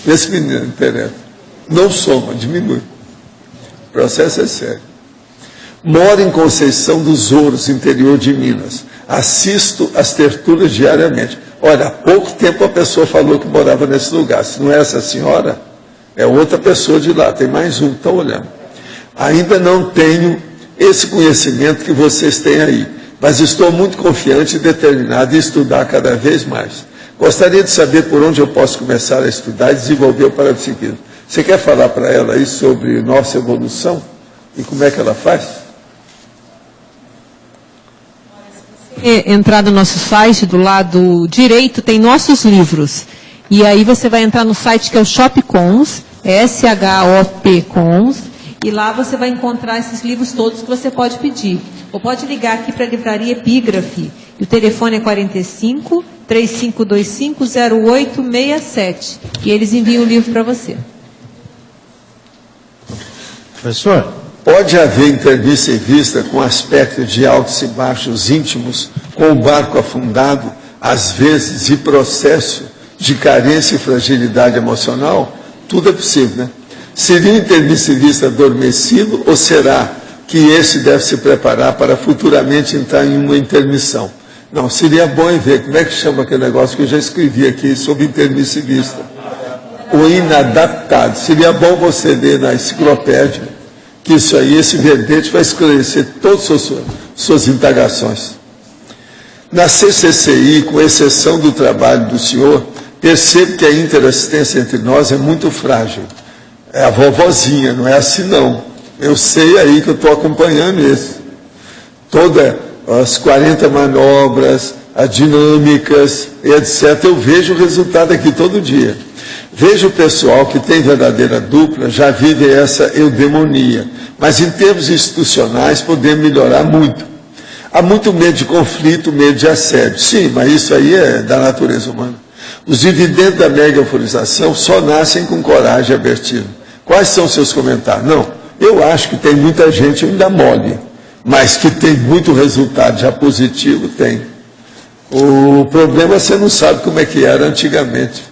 Esse menino interessa. Não soma, diminui. O processo é sério. Moro em Conceição dos Ouros, interior de Minas. Assisto às tertúlias diariamente. Olha, há pouco tempo a pessoa falou que morava nesse lugar. Se não é essa senhora, é outra pessoa de lá. Tem mais um, estão olhando. Ainda não tenho esse conhecimento que vocês têm aí, mas estou muito confiante e determinado em estudar cada vez mais. Gostaria de saber por onde eu posso começar a estudar e desenvolver o parapsiquismo. Você quer falar para ela aí sobre nossa evolução e como é que ela faz? Entrar no nosso site, do lado direito, tem nossos livros. E aí você vai entrar no site que é o Shopcons, SHOP-Cons, e lá você vai encontrar esses livros todos que você pode pedir. Ou pode ligar aqui para a Livraria Epígrafe. E o telefone é 45-3525-0867. E eles enviam o livro para você. Professor? Pode haver intermissivista com aspectos de altos e baixos íntimos, com o barco afundado, às vezes, e processo de carência e fragilidade emocional? Tudo é possível, né? Seria o intermissivista adormecido ou será que esse deve se preparar para futuramente entrar em uma intermissão? Não, seria bom ver como é que chama aquele negócio que eu já escrevi aqui sobre intermissivista. ou inadaptado. Seria bom você ler na enciclopédia, que isso aí, esse verbete vai esclarecer todas as suas indagações. Na CCCI, com exceção do trabalho do senhor, percebo que a interassistência entre nós é muito frágil. É a vovozinha, não é assim não. Eu sei aí que eu estou acompanhando isso. Todas as 40 manobras, as dinâmicas, etc. Eu vejo o resultado aqui todo dia. Vejo o pessoal que tem verdadeira dupla, já vive essa eudemonia. Mas em termos institucionais, podemos melhorar muito. Há muito medo de conflito, medo de assédio. Sim, mas isso aí é da natureza humana. Os dividendos da mega euforização só nascem com coragem, Albertino. Quais são os seus comentários? Não, eu acho que tem muita gente ainda mole, mas que tem muito resultado já positivo, tem. O problema é que você não sabe como é que era antigamente.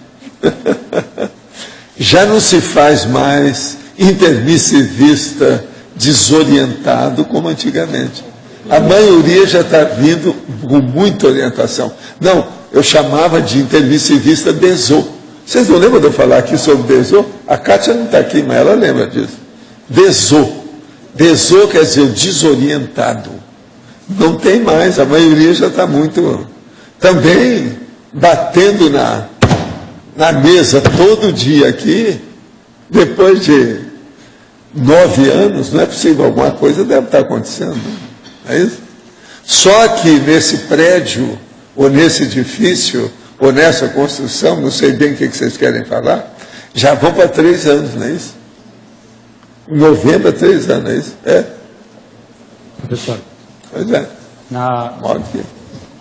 Já não se faz mais intermissivista, desorientado como antigamente. A maioria já está vindo com muita orientação. Não, eu chamava de intermissivista Desô. Vocês não lembram de eu falar aqui sobre Desô? A Kátia não está aqui, mas ela lembra disso. Desô. Desô quer dizer o desorientado. Não tem mais, a maioria já está muito... Também batendo na mesa todo dia aqui, depois de 9 anos, não é possível, alguma coisa deve estar acontecendo. É isso? Só que nesse prédio, ou nesse edifício, ou nessa construção, não sei bem o que vocês querem falar, já vão para 3 anos, não é isso? Em novembro é 3 anos, não é isso? É. Professor. Pois é.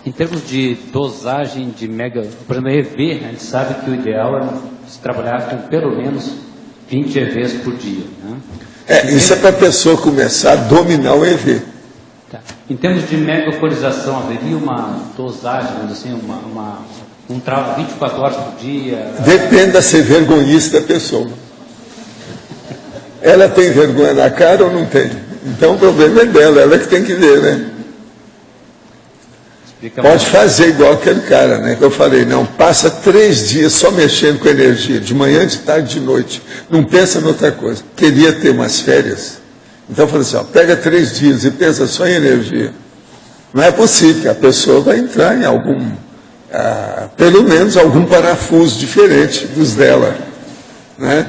Em termos de dosagem de mega, por exemplo, EV, a gente sabe que o ideal é se trabalhar com pelo menos 20 EVs por dia. Né? Isso é para a pessoa começar a dominar o EV. Tá. Em termos de mega euforização, haveria uma dosagem, assim, um trabalho 24 horas por dia? Depende da ser vergonhista da pessoa. Ela tem vergonha na cara ou não tem? Então o problema é dela, ela que tem que ver, né? Pode fazer igual aquele cara, né? Que eu falei, não, passa 3 dias só mexendo com energia, de manhã, de tarde, de noite. Não pensa em outra coisa. Queria ter umas férias. Então eu falei assim, ó, pega 3 dias e pensa só em energia. Não é possível que a pessoa vai entrar em algum, pelo menos algum parafuso diferente dos dela. Né?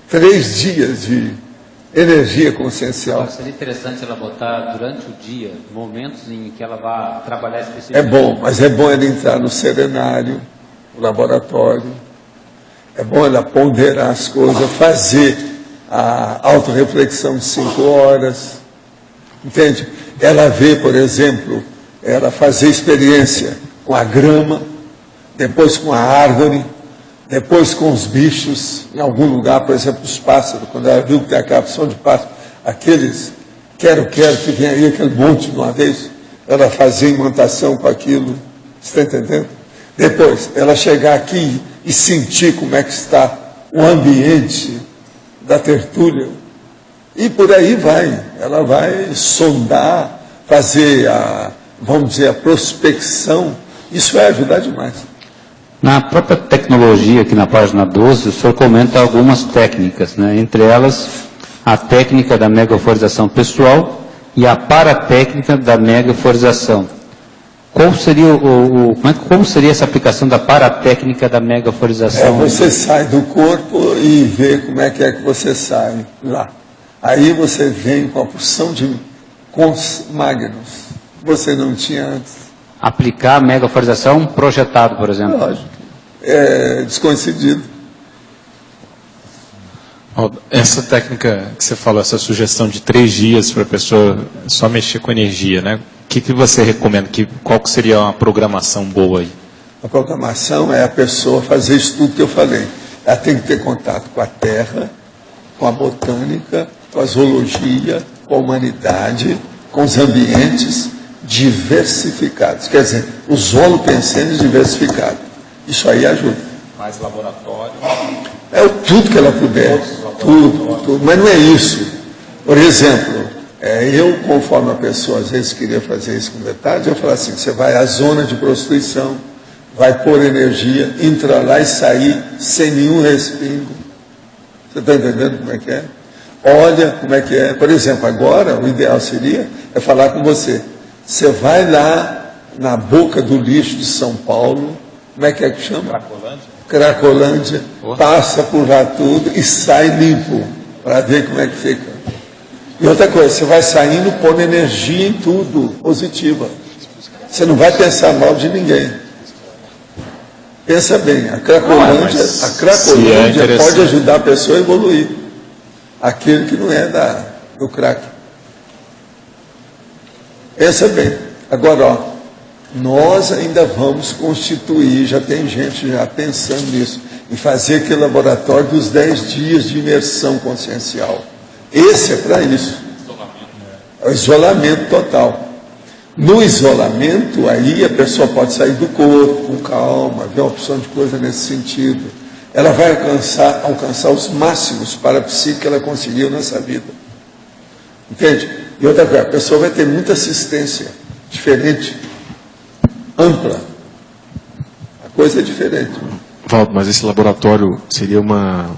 3 dias de energia consciencial. Agora, seria interessante ela botar durante o dia momentos em que ela vai trabalhar especificamente. É bom, mas é bom ela entrar no serenário, no laboratório. É bom ela ponderar as coisas, fazer a autorreflexão de 5 horas. Entende? Ela vê, por exemplo, ela fazer experiência com a grama, depois com a árvore, depois com os bichos, em algum lugar, por exemplo, os pássaros, quando ela viu que tem aquela opção de pássaro, aqueles quero que vem aí aquele monte de uma vez, ela fazia imantação com aquilo, você está entendendo? Depois, ela chegar aqui e sentir como é que está o ambiente da tertúlia, e por aí vai, ela vai sondar, fazer vamos dizer, a prospecção, isso vai ajudar demais. Na própria tecnologia, aqui na página 12, o senhor comenta algumas técnicas, né? Entre elas, a técnica da mega euforização pessoal e a paratécnica da mega euforização. Qual seria como seria essa aplicação da paratécnica da mega euforização? Você sai do corpo e vê como é que você sai lá. Aí você vem com a porção de cons magnus, que você não tinha antes. Aplicar a mega euforização projetado, por exemplo? Lógico. É descoincidido. Essa técnica que você falou, essa sugestão de 3 dias para a pessoa só mexer com energia, né? O que você recomenda? Qual que seria uma programação boa aí? A programação é a pessoa fazer isso tudo que eu falei. Ela tem que ter contato com a terra, com a botânica, com a zoologia, com a humanidade, com os ambientes diversificados. Quer dizer, os holopensênios diversificados. Isso aí ajuda. Mais laboratório. Tudo que ela puder. Tudo. Mas não é isso. Por exemplo, eu, conforme a pessoa às vezes queria fazer isso com detalhes, eu falo assim, você vai à zona de prostituição, vai pôr energia, entrar lá e sair sem nenhum respingo. Você está entendendo como é que é? Olha como é que é. Por exemplo, agora o ideal seria falar com você. Você vai lá na boca do lixo de São Paulo, como é que chama? Cracolândia, passa por lá tudo e sai limpo, para ver como é que fica. E outra coisa, você vai saindo pondo energia em tudo, positiva. Você não vai pensar mal de ninguém. Pensa bem, a Cracolândia pode ajudar a pessoa a evoluir. Aquele que não é do crack. Pensa bem. Agora, nós ainda vamos constituir, já tem gente já pensando nisso, em fazer aquele laboratório dos 10 dias de imersão consciencial. Esse é para isso. É o isolamento total. No isolamento, aí a pessoa pode sair do corpo com calma, ver uma opção de coisa nesse sentido. Ela vai alcançar os máximos para a psique que ela conseguiu nessa vida. Entende? E outra coisa, a pessoa vai ter muita assistência diferente, ampla. A coisa é diferente. Valdo, mas esse laboratório seria uma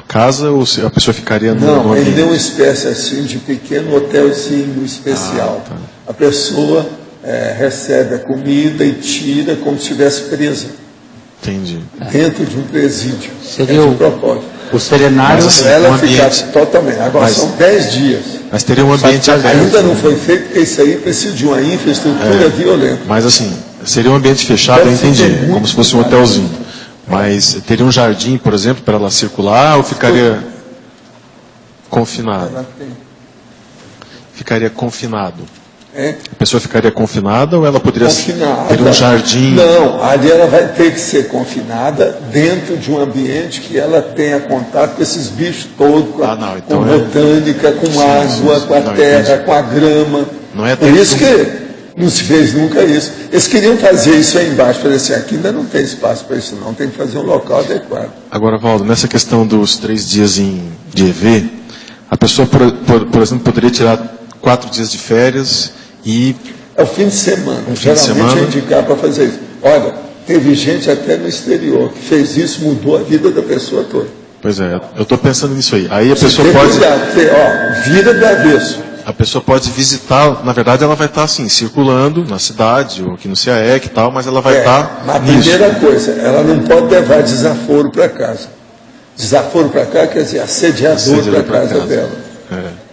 casa ou a pessoa ficaria no Não, ambiente? ele é uma espécie assim de pequeno hotelzinho especial. Tá. A pessoa recebe a comida e tira como se estivesse presa. Entendi. Dentro de um presídio. Seria o propósito. O serenário... Mas, assim, ela fica totalmente. Agora são 10 dias. Mas teria um ambiente aberto. Ainda não foi feito, porque isso aí precisa de uma infraestrutura violenta. Mas assim, seria um ambiente fechado, eu entendi, como se fosse um hotelzinho. Mas teria um jardim, por exemplo, para ela circular ou ficaria confinado? Ficaria confinado. A pessoa ficaria confinada ou ela poderia ter um jardim? Não, ali ela vai ter que ser confinada dentro de um ambiente que ela tenha contato com esses bichos todos, com botânica, com água, com a terra, com a grama. Por isso que não se fez nunca isso. Eles queriam fazer isso aí embaixo, para dizer, aqui ainda não tem espaço para isso não, tem que fazer um local adequado. Agora, Valdo, nessa questão dos 3 dias de EV, a pessoa, por exemplo, poderia tirar 4 dias de férias e... É o fim de semana, geralmente é indicar para fazer isso. Olha, teve gente até no exterior que fez isso, mudou a vida da pessoa toda. Pois é, eu estou pensando nisso aí. Aí a pessoa pode... vira do avesso. A pessoa pode visitar, na verdade ela vai estar assim, circulando na cidade, ou aqui no CAEC e tal, mas ela vai estar Mas a nisso. primeira coisa, ela não pode levar desaforo para casa. Desaforo para cá quer dizer assediador para casa dela.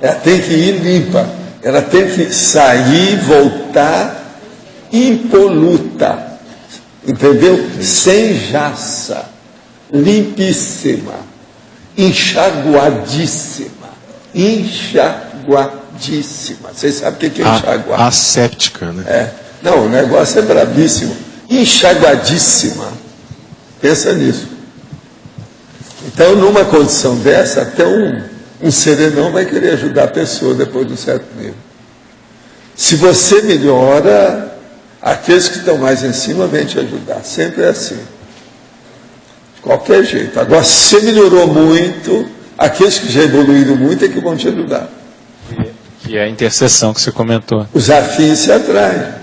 Ela tem que ir limpa. Ela tem que sair, voltar impoluta. Entendeu? Sem jaça. Limpíssima. Enxaguadíssima. Enxaguadíssima. Vocês sabem o que é enxaguar? Asséptica, né? Não, o negócio é brabíssimo. Enxaguadíssima. Pensa nisso. Então, numa condição dessa, até um serenão vai querer ajudar a pessoa depois de um certo nível. Se você melhora, aqueles que estão mais em cima vêm te ajudar. Sempre é assim. De qualquer jeito. Agora, se você melhorou muito, aqueles que já evoluíram muito é que vão te ajudar. Que é a interseção que você comentou. Os afins se atraem.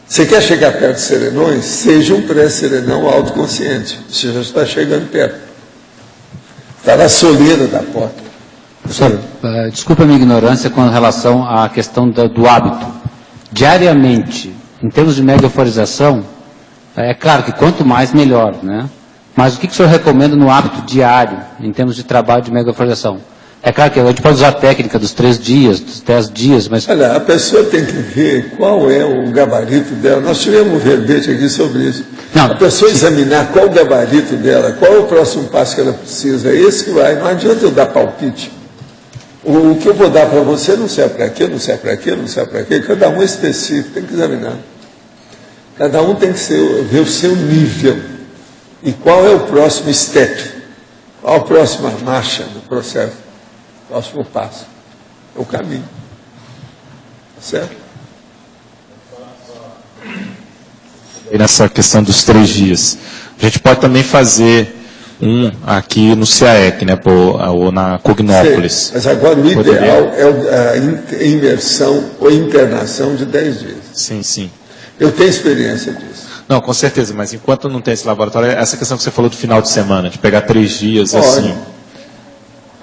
Você quer chegar perto de serenões? Seja um pré-serenão autoconsciente. Você já está chegando perto. Está na soleira da porta. Professor, desculpa a minha ignorância com relação à questão do hábito. Diariamente, em termos de mega euforização, é claro que quanto mais, melhor, né? Mas o que o senhor recomenda no hábito diário, em termos de trabalho de mega euforização? É claro que a gente pode usar a técnica dos 3 dias, dos 10 dias, mas... Olha, a pessoa tem que ver qual é o gabarito dela. Nós tivemos um verbete aqui sobre isso. A pessoa examinar qual o gabarito dela, qual é o próximo passo que ela precisa. É esse que vai. Não adianta eu dar palpite. O que eu vou dar para você não serve para aquilo, não serve para aquilo, não serve para aquilo. Cada um é específico, tem que examinar. Cada um tem que ver o seu nível. E qual é o próximo step? Qual a próxima marcha do processo? Próximo passo. É o caminho. Certo? E nessa questão dos 3 dias. A gente pode também fazer um aqui no CAEC, né, ou na Cognópolis. Sim, mas agora o ideal é a imersão ou internação de 10 dias. Sim, sim. Eu tenho experiência disso. Não, com certeza, mas enquanto não tem esse laboratório, essa questão que você falou do final de semana, de pegar 3 dias Pode. assim.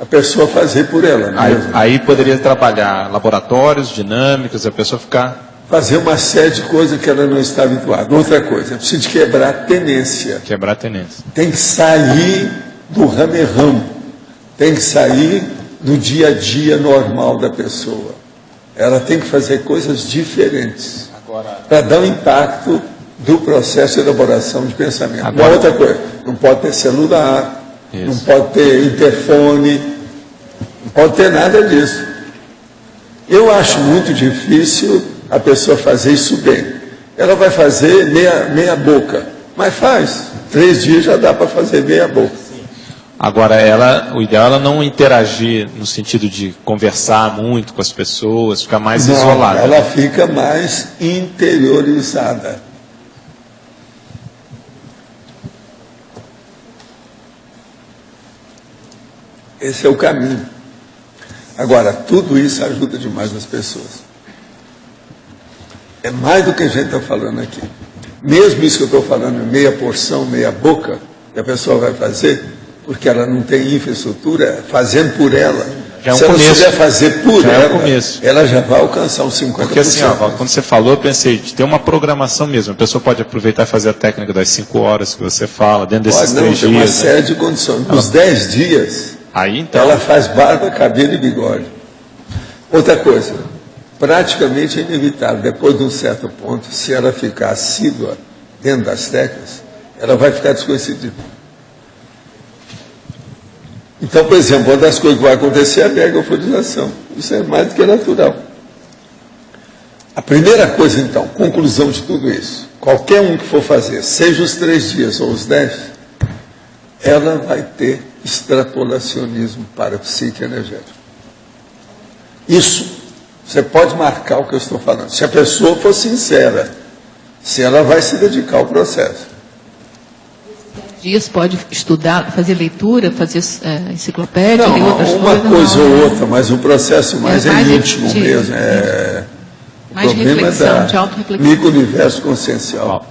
A pessoa fazer por ela mesma. Aí poderia trabalhar laboratórios, dinâmicas, a pessoa ficar... Fazer uma série de coisas que ela não está habituada. Outra coisa, precisa de quebrar a tenência. Quebrar a tenência. Tem que sair do rame-ramo. Tem que sair do dia a dia normal da pessoa. Ela tem que fazer coisas diferentes. Para dar um impacto do processo de elaboração de pensamento. Uma outra coisa, não pode ter celular, não pode ter interfone, não pode ter nada disso. Eu acho muito difícil a pessoa fazer isso bem. Ela vai fazer meia boca, mas faz. 3 dias já dá para fazer meia boca. Agora, o ideal é ela não interagir no sentido de conversar muito com as pessoas, ficar mais isolada. Ela fica mais interiorizada. Esse é o caminho. Agora, tudo isso ajuda demais as pessoas. É mais do que a gente está falando aqui. Mesmo isso que eu estou falando, meia porção, meia boca, que a pessoa vai fazer, porque ela não tem infraestrutura, fazendo por ela. Se ela quiser fazer por ela, ela já vai alcançar uns 50%. Porque assim, quando você falou, eu pensei, de ter uma programação mesmo. A pessoa pode aproveitar e fazer a técnica das 5 horas que você fala, dentro desses 3 dias. Tem uma série de condições. Nos 10 dias, ela faz barba, cabelo e bigode. Outra coisa, praticamente é inevitável, depois de um certo ponto, se ela ficar assídua dentro das técnicas, ela vai ficar desconhecida. Então, por exemplo, uma das coisas que vai acontecer é a megaforização. Isso é mais do que natural. A primeira coisa, então, conclusão de tudo isso, qualquer um que for fazer, seja os 3 dias ou os 10, ela vai ter extrapolacionismo parapsíquico energético. Isso, você pode marcar o que eu estou falando. Se a pessoa for sincera, se ela vai se dedicar ao processo. Dias pode estudar, fazer leitura, fazer enciclopédia, não, outras coisas. Uma coisa ou outra, mas o processo mais íntimo mesmo. Mais reflexão, de auto-reflexão. Micro-universo consciencial.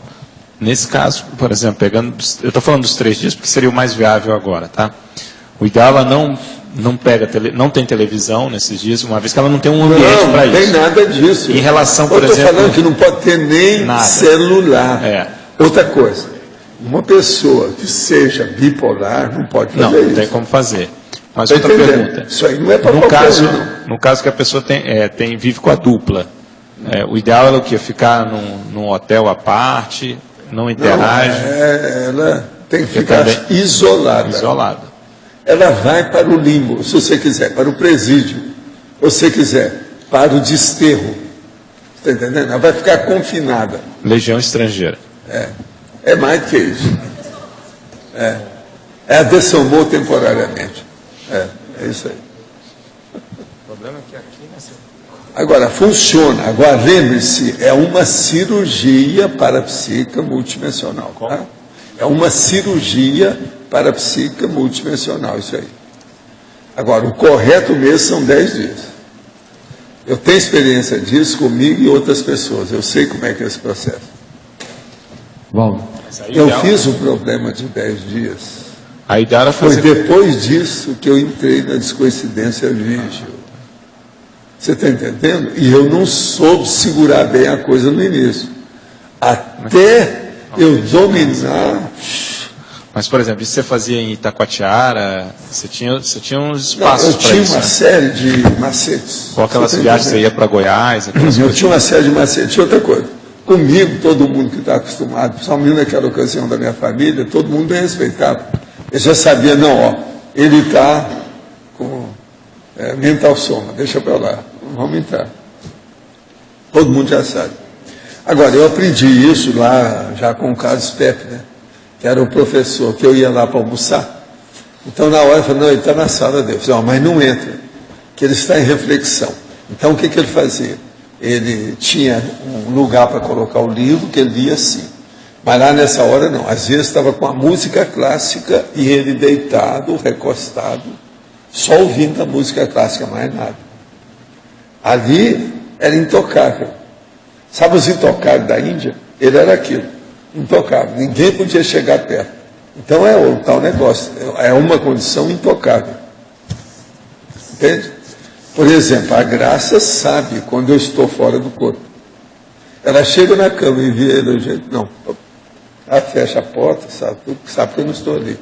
Nesse caso, por exemplo, eu estou falando dos 3 dias porque seria o mais viável agora, tá? O ideal é não tem televisão nesses dias, uma vez que ela não tem um ambiente para isso. Não tem nada disso. Em relação, por exemplo... Eu estou falando que não pode ter nem celular. Outra coisa. Uma pessoa que seja bipolar não pode fazer isso. Não tem como fazer. Mas outra pergunta. Isso aí não é para qualquer um. No caso que a pessoa vive com a dupla, o ideal é o quê? Ficar num hotel à parte, não interage? Ela tem que ficar isolada. Ela vai para o limbo, se você quiser, para o presídio. Ou se você quiser, para o desterro. Está entendendo? Ela vai ficar confinada. Legião estrangeira. É mais que isso. É a dessomou temporariamente. É isso aí. O problema é que aqui... Agora, funciona. Agora, lembre-se, é uma cirurgia parapsíquica multidimensional. Tá? É uma cirurgia parapsíquica multidimensional, isso aí. Agora, o correto mesmo são 10 dias. Eu tenho experiência disso comigo e outras pessoas. Eu sei como é que é esse processo. Eu fiz um problema de 10 dias. Foi depois disso que eu entrei na descoincidência vígil. Você está entendendo? E eu não soube segurar bem a coisa no início. Até eu dominar... Mas, por exemplo, isso você fazia em Itacoatiara? Você tinha uns espaços para isso? Eu tinha uma série de macetes. Com aquelas viagens que você ia para Goiás? Eu tinha uma série de macetes. Outra coisa. Comigo, todo mundo que está acostumado, principalmente naquela ocasião da minha família, todo mundo bem respeitava. Eu já sabia, ele está com mental soma, deixa para lá, vamos entrar. Todo mundo já sabe. Agora, eu aprendi isso lá, já com o Carlos Pepe, né? Que era o professor, que eu ia lá para almoçar. Então, na hora, eu falei, ele está na sala dele. Eu falei, mas não entra, que ele está em reflexão. Então, o que ele fazia? Ele tinha um lugar para colocar o livro, que ele lia assim. Mas lá nessa hora não. Às vezes estava com a música clássica e ele deitado, recostado, só ouvindo a música clássica, mais nada. Ali era intocável. Sabe os intocáveis da Índia? Ele era aquilo. Intocável. Ninguém podia chegar perto. Então é o tal negócio. É uma condição intocável. Entende? Por exemplo, a Graça sabe quando eu estou fora do corpo. Ela chega na cama e vê do jeito. Não. Ela fecha a porta, sabe que eu não estou ali.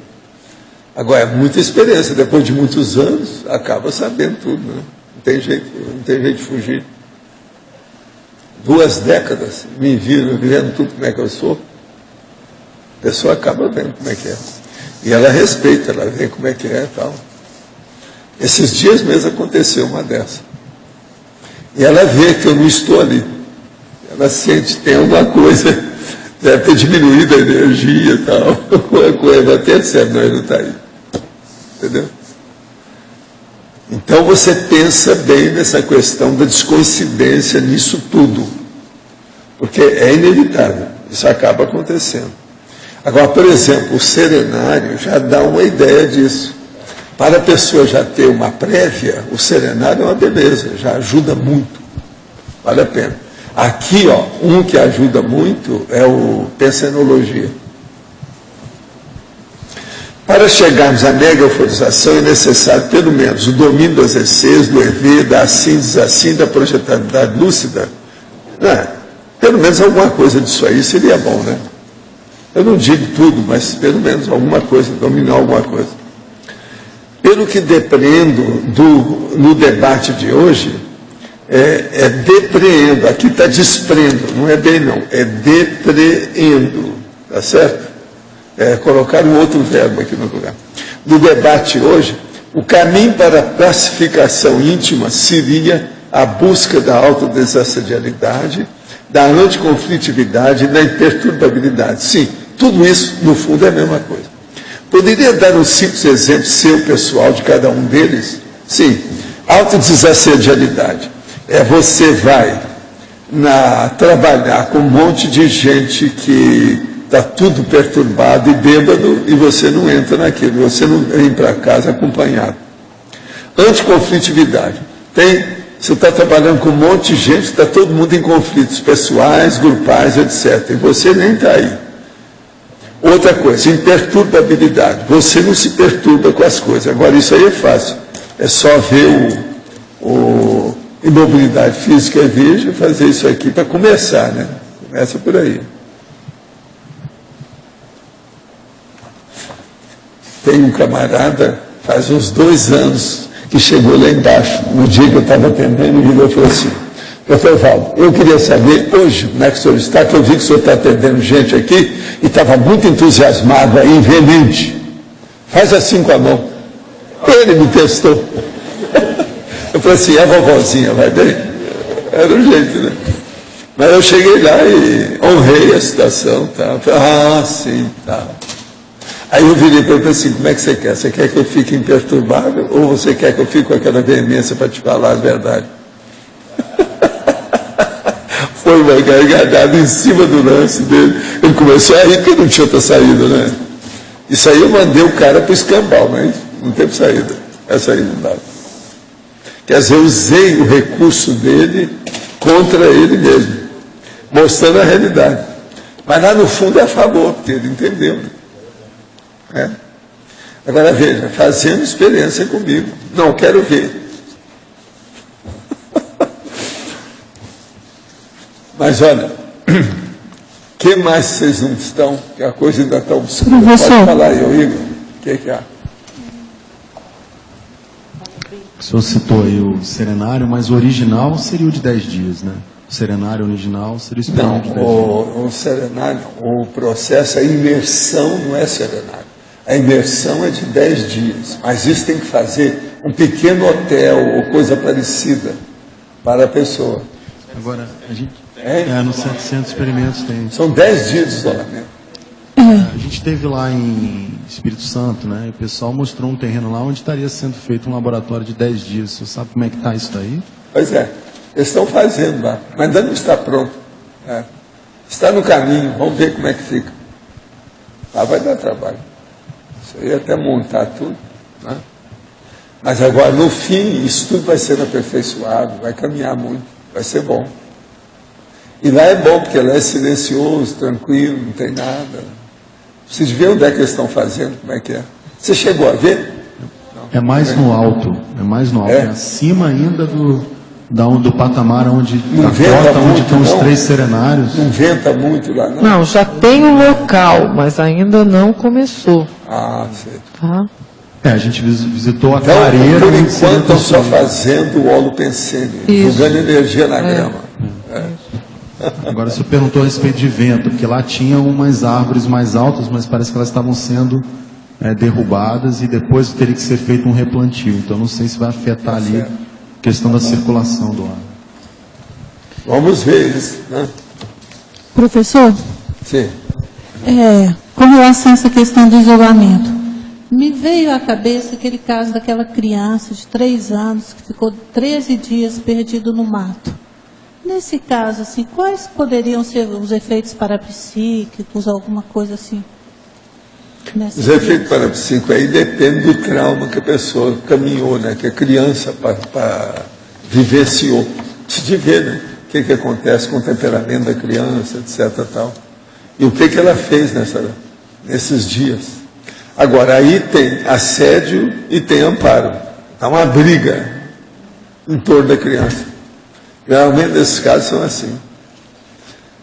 Agora, é muita experiência. Depois de muitos anos, acaba sabendo tudo. Né? Não tem jeito de fugir. 2 décadas me viram, vendo tudo como é que eu sou. A pessoa acaba vendo como é que é. E ela respeita, ela vê como é que é e tal. Esses dias mesmo aconteceu uma dessa. E ela vê que eu não estou ali. Ela sente que tem alguma coisa, deve ter diminuído a energia e tal. Alguma coisa, ela percebe, não, ele não está aí. Entendeu? Então você pensa bem nessa questão da descoincidência nisso tudo. Porque é inevitável, isso acaba acontecendo. Agora, por exemplo, o serenário já dá uma ideia disso. Para a pessoa já ter uma prévia, o serenário é uma beleza, já ajuda muito. Vale a pena. Aqui, ó, um que ajuda muito é o pensenologia. Para chegarmos à mega euforização é necessário, pelo menos, o domínio das ECs, do EV, da assim, da projetabilidade lúcida. Pelo menos alguma coisa disso aí seria bom, né? Eu não digo tudo, mas pelo menos alguma coisa, dominar alguma coisa. Pelo que depreendo no debate de hoje, depreendo, aqui está desprendo, não é bem não, é depreendo, tá certo? Colocar um outro verbo aqui no lugar. No debate hoje, o caminho para a pacificação íntima seria a busca da autodesassedialidade, da anticonflitividade e da imperturbabilidade. Sim, tudo isso, no fundo, é a mesma coisa. Poderia dar um simples exemplo seu, pessoal, de cada um deles? Sim, autodesassedialidade. Você vai trabalhar com um monte de gente que está tudo perturbado e bêbado e você não entra naquilo, você não vem para casa acompanhado. Anticonflitividade. Você está trabalhando com um monte de gente, está todo mundo em conflitos pessoais, grupais, etc. E você nem está aí. Outra coisa, imperturbabilidade. Você não se perturba com as coisas. Agora, isso aí é fácil. É só ver o imobilidade física e virgem, fazer isso aqui para começar, né? Começa por aí. Tem um camarada, faz uns 2 anos, que chegou lá embaixo, no dia que eu estava atendendo, e virou e falou assim: doutor Valdo, eu queria saber hoje como é que o senhor está, que eu vi que o senhor está atendendo gente aqui e estava muito entusiasmado aí, veemente. Faz assim com a mão. Ele me testou. Eu falei assim: a vovozinha, vai bem? Era o jeito, né? Mas eu cheguei lá e honrei a situação. Tá? Falei, sim, tá. Aí eu virei para ele e falei assim: como é que você quer? Você quer que eu fique imperturbável ou você quer que eu fique com aquela veemência para te falar a verdade? Foi uma gargalhada em cima do lance dele. Ele começou a rir porque não tinha outra saída, né? Isso aí eu mandei o cara para o escambau, mas não teve saída. Essa aí não dá. Quer dizer, eu usei o recurso dele contra ele mesmo, mostrando a realidade. Mas lá no fundo é a favor, porque ele entendeu. Agora veja, fazendo experiência comigo. Não, quero ver. Mas olha, o que mais vocês não estão? Que a coisa ainda está obscura. Pode falar aí, Igor. O que há? O senhor citou aí o serenário, mas o original seria o de 10 dias, né? O serenário original seria o experimento de 10 dias. O serenário, o processo, a imersão não é serenário. A imersão é de 10 dias. Mas isso tem que fazer um pequeno hotel ou coisa parecida para a pessoa. Agora, a gente... nos 700 experimentos tem. São 10 dias de isolamento. A gente esteve lá em Espírito Santo, né? E o pessoal mostrou um terreno lá onde estaria sendo feito um laboratório de 10 dias. Você sabe como é que está isso daí? Pois é. Eles estão fazendo lá, mas ainda não está pronto. Está no caminho, vamos ver como é que fica. Lá vai dar trabalho. Isso aí até montar tudo. Né? Mas agora, no fim, isso tudo vai sendo aperfeiçoado, vai caminhar muito, vai ser bom. E lá é bom, porque lá é silencioso, tranquilo, não tem nada. Vocês veem onde é que eles estão fazendo, como é que é. Você chegou a ver? É mais no alto, é acima ainda do patamar onde onde estão os 3 serenários. Não venta muito lá, não? Não, já tem o local, mas ainda não começou. Ah, sei. Tá? A gente visitou a então, clareira. Por enquanto estão só fazendo o holopensene, jogando energia na grama. Agora, você perguntou a respeito de vento, porque lá tinha umas árvores mais altas, mas parece que elas estavam sendo derrubadas e depois teria que ser feito um replantio. Então, não sei se vai afetar ali a questão da circulação do ar. Vamos ver isso, né? Professor? Sim. Com relação a essa questão do isolamento, me veio à cabeça aquele caso daquela criança de 3 anos que ficou 13 dias perdido no mato. Nesse caso, assim, quais poderiam ser os efeitos parapsíquicos, alguma coisa assim? Os efeitos parapsíquicos aí dependem do trauma que a pessoa caminhou, né? Que a criança vivenciou. De ver, né? O que acontece com o temperamento da criança, etc. Tal. E o que ela fez nesses dias. Agora, aí tem assédio e tem amparo. Há uma briga em torno da criança. Geralmente, nesses casos, são assim.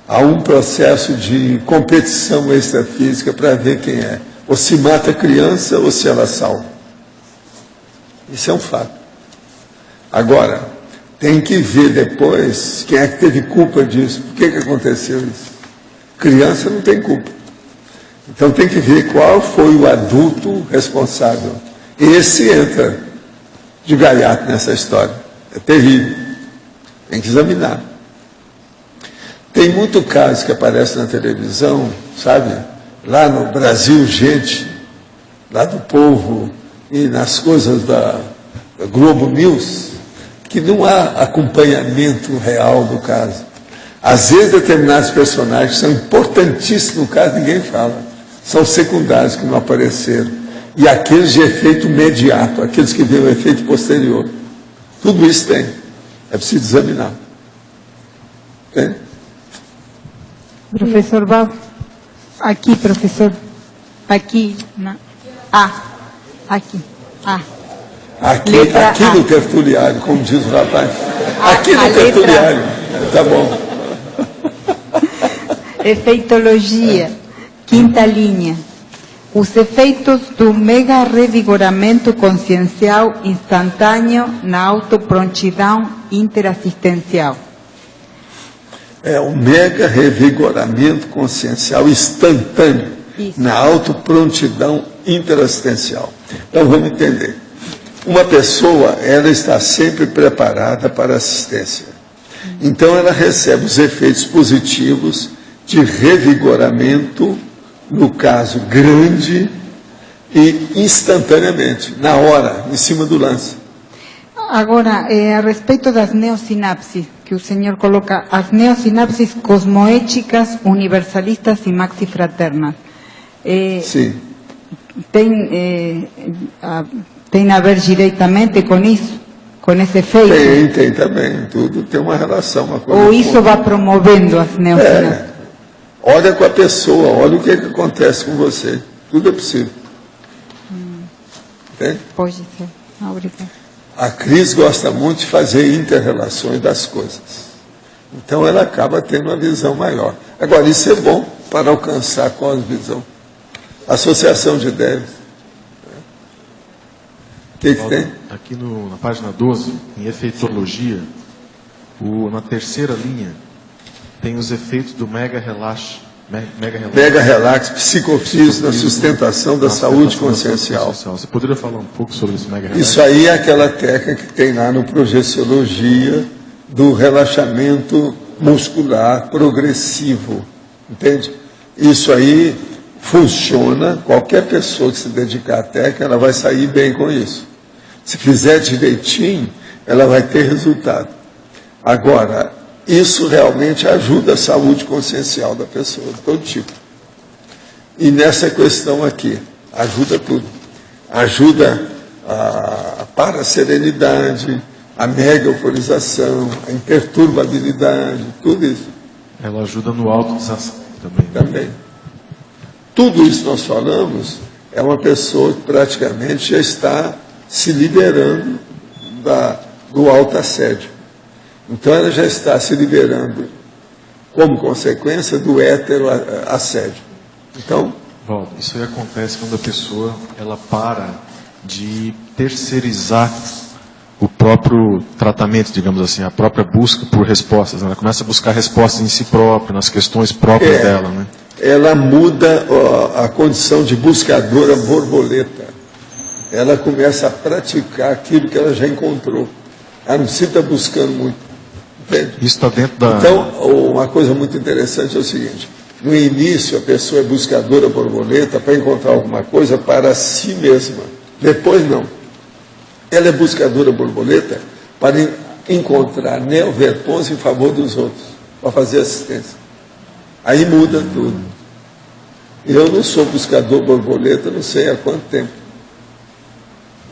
Há um processo de competição extrafísica para ver quem é. Ou se mata a criança ou se ela salva. Isso é um fato. Agora, tem que ver depois quem é que teve culpa disso. Por que aconteceu isso? Criança não tem culpa. Então tem que ver qual foi o adulto responsável. Esse entra de gaiato nessa história. É terrível. Tem que examinar. Tem muito caso que aparece na televisão, sabe? Lá no Brasil, gente, lá do povo, e nas coisas da Globo News, que não há acompanhamento real do caso. Às vezes, determinados personagens são importantíssimos no caso, ninguém fala. São secundários que não apareceram. E aqueles de efeito imediato, aqueles que veem o efeito posterior. Tudo isso tem. É preciso examinar. Tem? Professor Val, aqui, professor. Aqui, aqui. Aqui no tertuliário, como diz o rapaz. Aqui no tertuliário. Tá bom. Efeitologia, 5ª linha. Os efeitos do mega revigoramento consciencial instantâneo na autoprontidão interassistencial. O mega revigoramento consciencial instantâneo na autoprontidão interassistencial. Então vamos entender. Uma pessoa, ela está sempre preparada para a assistência. Então ela recebe os efeitos positivos de revigoramento, no caso grande, e instantaneamente, na hora, em cima do lance. Agora, a respeito das neosinapses, que o senhor coloca, as neosinapses cosmoéticas, universalistas e maxifraternas. Sim. Tem a ver diretamente com isso? Com esse efeito? Tem também. Tudo tem uma relação. Uma coisa ou isso vai promovendo as neosinapses? Olha com a pessoa, olha o que acontece com você. Tudo é possível. Entende? Pode ser. Obrigada. A Cris gosta muito de fazer inter-relações das coisas. Então ela acaba tendo uma visão maior. Agora, isso é bom para alcançar qual a visão? Associação de ideias. O que tem? Aqui na página 12, em efeitologia, na 3ª linha, tem os efeitos do mega relax. Mega relax psicofísico na sustentação da saúde consciencial. Você poderia falar um pouco sobre esse mega relax? Isso aí é aquela técnica que tem lá no Projeciologia do relaxamento muscular progressivo. Entende? Isso aí funciona, qualquer pessoa que se dedicar à técnica, ela vai sair bem com isso. Se fizer direitinho, ela vai ter resultado. Agora, isso realmente ajuda a saúde consciencial da pessoa, de todo tipo. E nessa questão aqui, ajuda tudo. Ajuda a paraserenidade, a mega euforização, a imperturbabilidade, tudo isso. Ela ajuda no autodesassédio também. Também. Tudo isso nós falamos, é uma pessoa que praticamente já está se liberando do autoassédio. Então ela já está se liberando como consequência do heteroassédio. Então, Valdo, isso aí acontece quando a pessoa ela para de terceirizar o próprio tratamento, digamos assim, a própria busca por respostas. Ela começa a buscar respostas em si própria, nas questões próprias dela, né? Ela muda a condição de buscadora borboleta. Ela começa a praticar aquilo que ela já encontrou. Ela não precisa estar buscando muito. Entende? Isso está dentro da... Então, uma coisa muito interessante é o seguinte: no início a pessoa é buscadora borboleta para encontrar alguma coisa para si mesma. Depois não. Ela é buscadora borboleta para encontrar neovertons em favor dos outros, para fazer assistência. Aí muda tudo. Eu não sou buscador borboleta, não sei há quanto tempo.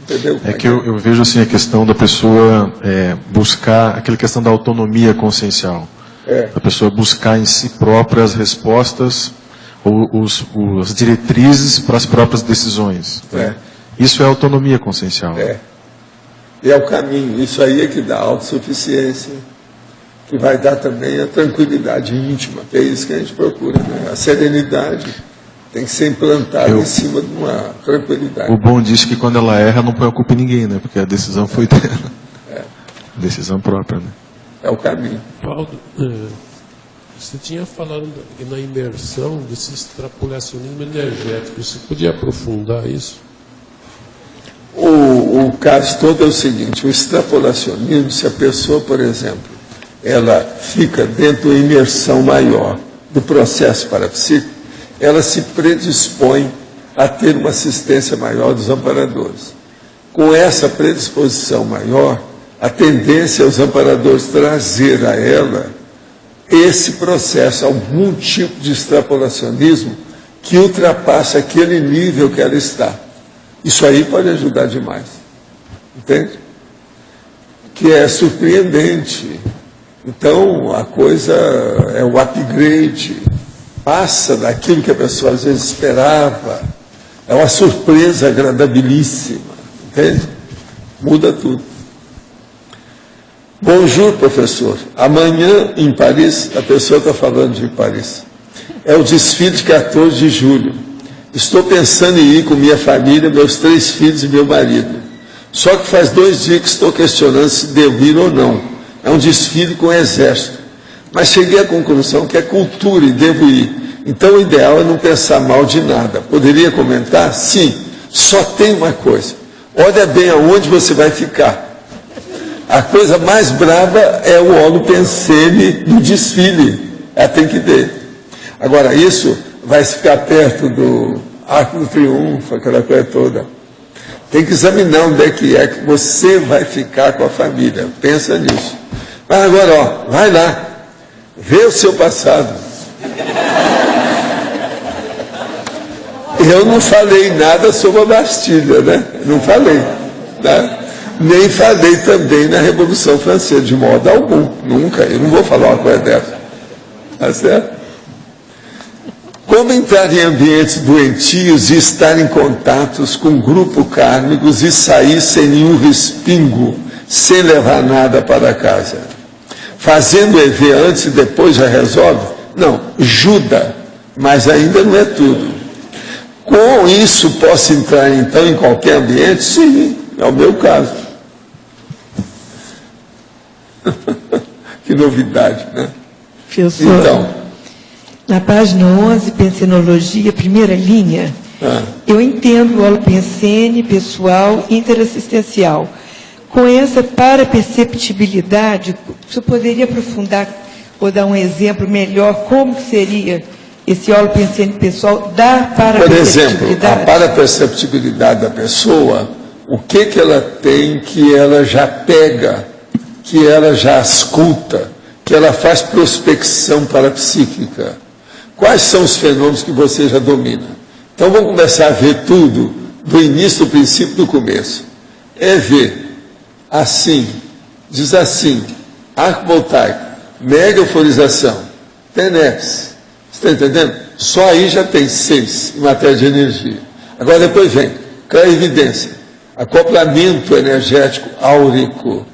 Entendeu? É que eu vejo assim a questão da pessoa buscar aquela questão da autonomia consciencial. A pessoa buscar em si própria as respostas ou as diretrizes para as próprias decisões. Né? Isso é autonomia consciencial. E é o caminho. Isso aí é que dá a autossuficiência, que vai dar também a tranquilidade íntima, que é isso que a gente procura. Né? A serenidade tem que ser implantada em cima de uma tranquilidade. O bom disso é que quando ela erra não põe a culpa em ninguém, né? Porque a decisão foi dela. Decisão própria, né? É o caminho. Valdo, você tinha falado na imersão desse extrapolacionismo energético. Você podia aprofundar isso? O caso todo é o seguinte: o extrapolacionismo, se a pessoa, por exemplo, ela fica dentro de uma imersão maior do processo parapsíquico, ela se predispõe a ter uma assistência maior dos amparadores. Com essa predisposição maior, a tendência é os amparadores trazer a ela esse processo, algum tipo de extrapolacionismo que ultrapassa aquele nível que ela está. Isso aí pode ajudar demais. Entende? Que é surpreendente. Então, a coisa é o upgrade. Passa daquilo que a pessoa às vezes esperava. É uma surpresa agradabilíssima. Entende? Muda tudo. Bonjour, professor. Amanhã, em Paris, a pessoa está falando de Paris. É o desfile de 14 de julho. Estou pensando em ir com minha família, meus 3 filhos e meu marido. Só que faz 2 dias que estou questionando se devo ir ou não. É um desfile com o exército. Mas cheguei à conclusão que é cultura e devo ir. Então o ideal é não pensar mal de nada. Poderia comentar? Sim. Só tem uma coisa. Olha bem aonde você vai ficar. A coisa mais brava é o óleo pensene do desfile. Ela tem que ter. Agora, isso vai ficar perto do Arco do Triunfo, aquela coisa toda. Tem que examinar onde é que você vai ficar com a família. Pensa nisso. Mas agora, vai lá. Vê o seu passado. Eu não falei nada sobre a Bastilha, né? Não falei. Né? Nem falei também na Revolução Francesa, de modo algum. Nunca. Eu não vou falar uma coisa dessa. Tá certo? Como entrar em ambientes doentios e estar em contatos com grupos kármicos e sair sem nenhum respingo, sem levar nada para casa? Fazendo EV antes e depois já resolve? Não, ajuda, mas ainda não é tudo. Com isso, posso entrar então em qualquer ambiente? Sim, é o meu caso. Que novidade, né? Professor, então, na página 11, Pensenologia, primeira linha, eu entendo o holopensene pessoal interassistencial. Com essa paraperceptibilidade, o senhor poderia aprofundar ou dar um exemplo melhor como seria esse holopensene pessoal da paraperceptibilidade? Por exemplo, a paraperceptibilidade da pessoa, o que ela tem que ela já pega, que ela já escuta, que ela faz prospecção parapsíquica. Quais são os fenômenos que você já domina? Então vamos começar a ver tudo, do início, do princípio, do começo. É ver assim, diz assim, arco voltaico, mega euforização, TENEPS. Você está entendendo? Só aí já tem 6 em matéria de energia. Agora depois vem clarividência, acoplamento energético áurico,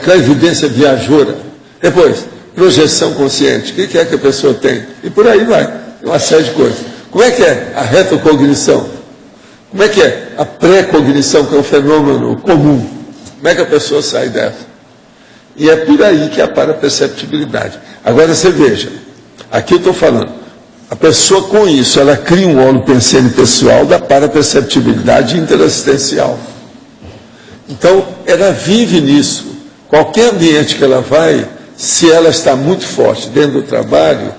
clarividência viajora. Depois, projeção consciente. O que é que a pessoa tem? E por aí vai. Tem uma série de coisas. Como é que é a retrocognição? Como é que é a pré-cognição, que é um fenômeno comum? Como é que a pessoa sai dessa? E é por aí que é a paraperceptibilidade. Agora você veja, aqui eu estou falando, a pessoa com isso, ela cria um óleo pensene pessoal da paraperceptibilidade interassistencial. Então, ela vive nisso. Qualquer ambiente que ela vai, se ela está muito forte dentro do trabalho,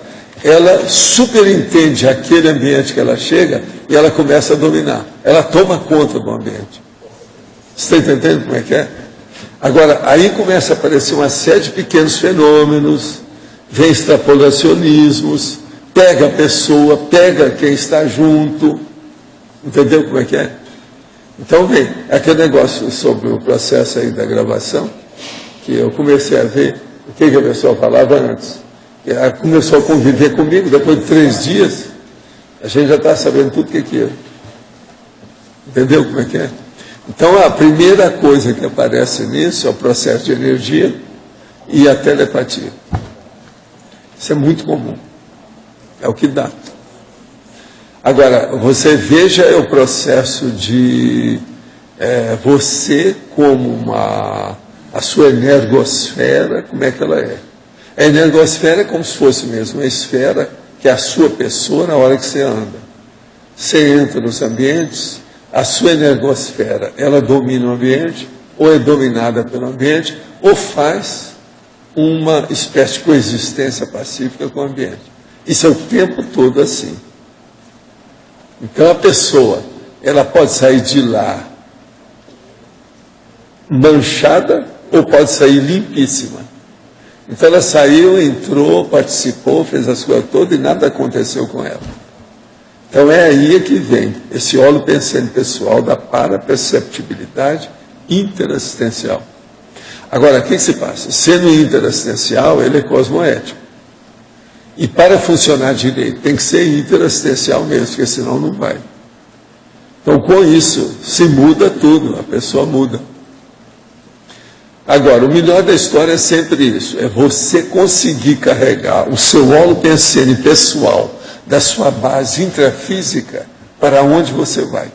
ela superentende aquele ambiente que ela chega e ela começa a dominar. Ela toma conta do ambiente. Você está entendendo como é que é? Agora, aí começa a aparecer uma série de pequenos fenômenos, vem extrapolacionismos, pega a pessoa, pega quem está junto. Entendeu como é que é? Então, vem, aquele negócio sobre o processo aí da gravação, que eu comecei a ver o que a pessoa falava antes. Ela começou a conviver comigo, depois de 3 dias, a gente já está sabendo tudo o que é. Entendeu como é que é? Então, a primeira coisa que aparece nisso é o processo de energia e a telepatia. Isso é muito comum. É o que dá. Agora, você veja o processo de você como a sua energosfera, como é que ela é. A energosfera é como se fosse mesmo uma esfera que é a sua pessoa na hora que você anda. Você entra nos ambientes, a sua energosfera, ela domina o ambiente, ou é dominada pelo ambiente, ou faz uma espécie de coexistência pacífica com o ambiente. Isso é o tempo todo assim. Então a pessoa, ela pode sair de lá manchada, ou pode sair limpíssima. Então ela saiu, entrou, participou, fez as coisas todas e nada aconteceu com ela. Então é aí que vem esse óleo pensene pessoal da paraperceptibilidade interassistencial. Agora, o que se passa? Sendo interassistencial, ele é cosmoético. E para funcionar direito, tem que ser interassistencial mesmo, porque senão não vai. Então, com isso, se muda tudo, a pessoa muda. Agora, o melhor da história é sempre isso, é você conseguir carregar o seu óleo pensene pessoal da sua base intrafísica para onde você vai.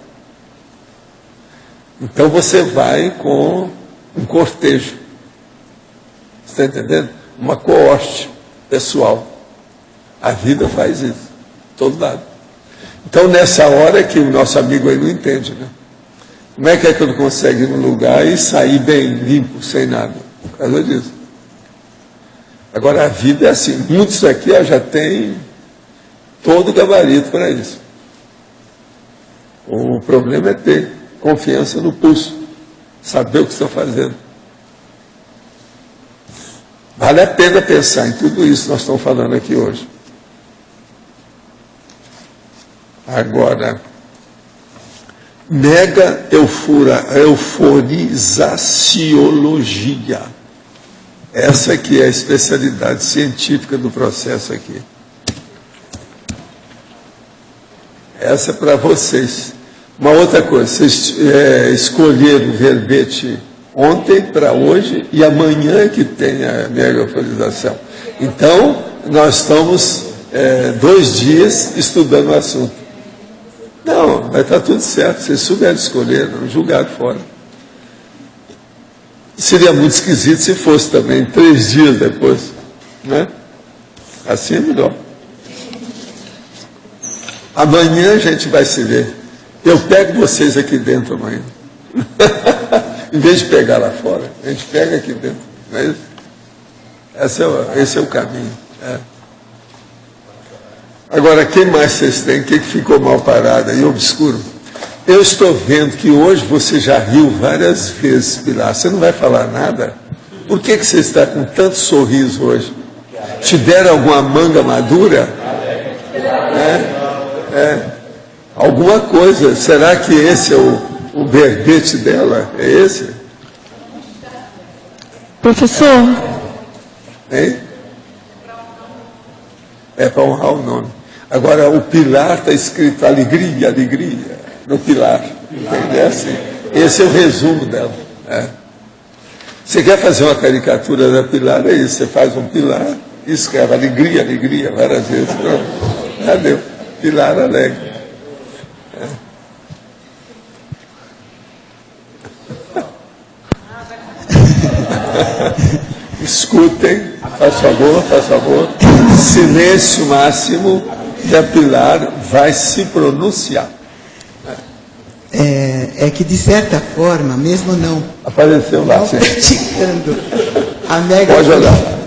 Então, você vai com um cortejo. Você está entendendo? Uma coorte pessoal. A vida faz isso, todo lado. Então, nessa hora é que o nosso amigo aí não entende, né? Como é que ele consegue ir num lugar e sair bem limpo, sem nada? Por causa disso. Agora, a vida é assim. Muitos aqui já têm todo o gabarito para isso. O problema é ter confiança no pulso, saber o que está fazendo. Vale a pena pensar em tudo isso que nós estamos falando aqui hoje. Agora, mega euforizaciologia. Essa aqui é a especialidade científica do processo aqui. Essa é para vocês. Uma outra coisa, vocês escolheram o verbete ontem para hoje e amanhã é que tem a mega euforização. Então, nós estamos 2 dias estudando o assunto. Não, vai estar tudo certo. Vocês souberam escolher, não julgaram fora. Seria muito esquisito se fosse também 3 dias depois. Né? Assim é melhor. Amanhã a gente vai se ver. Eu pego vocês aqui dentro amanhã. Em vez de pegar lá fora, a gente pega aqui dentro. Não é isso? Esse é o caminho. Agora, quem mais vocês têm? O que ficou mal parado aí, obscuro? Eu estou vendo que hoje você já riu várias vezes, Pilar. Você não vai falar nada? Por que você está com tanto sorriso hoje? Te deram alguma manga madura? Alguma coisa. Será que esse é o verbete dela? É esse? Professor? Hein? É para honrar o nome. Agora, o pilar está escrito alegria, alegria, no pilar. Entende? É assim. Esse é o resumo dela. Você quer fazer uma caricatura da pilar, é isso. Você faz um pilar e escreve alegria, alegria, várias vezes. Pronto. Já deu. Pilar alegre. Escutem, faz favor. Silêncio máximo, que a Pilar vai se pronunciar. É que, de certa forma, mesmo não... Apareceu lá, sim. Praticando a mega... Pode olhar.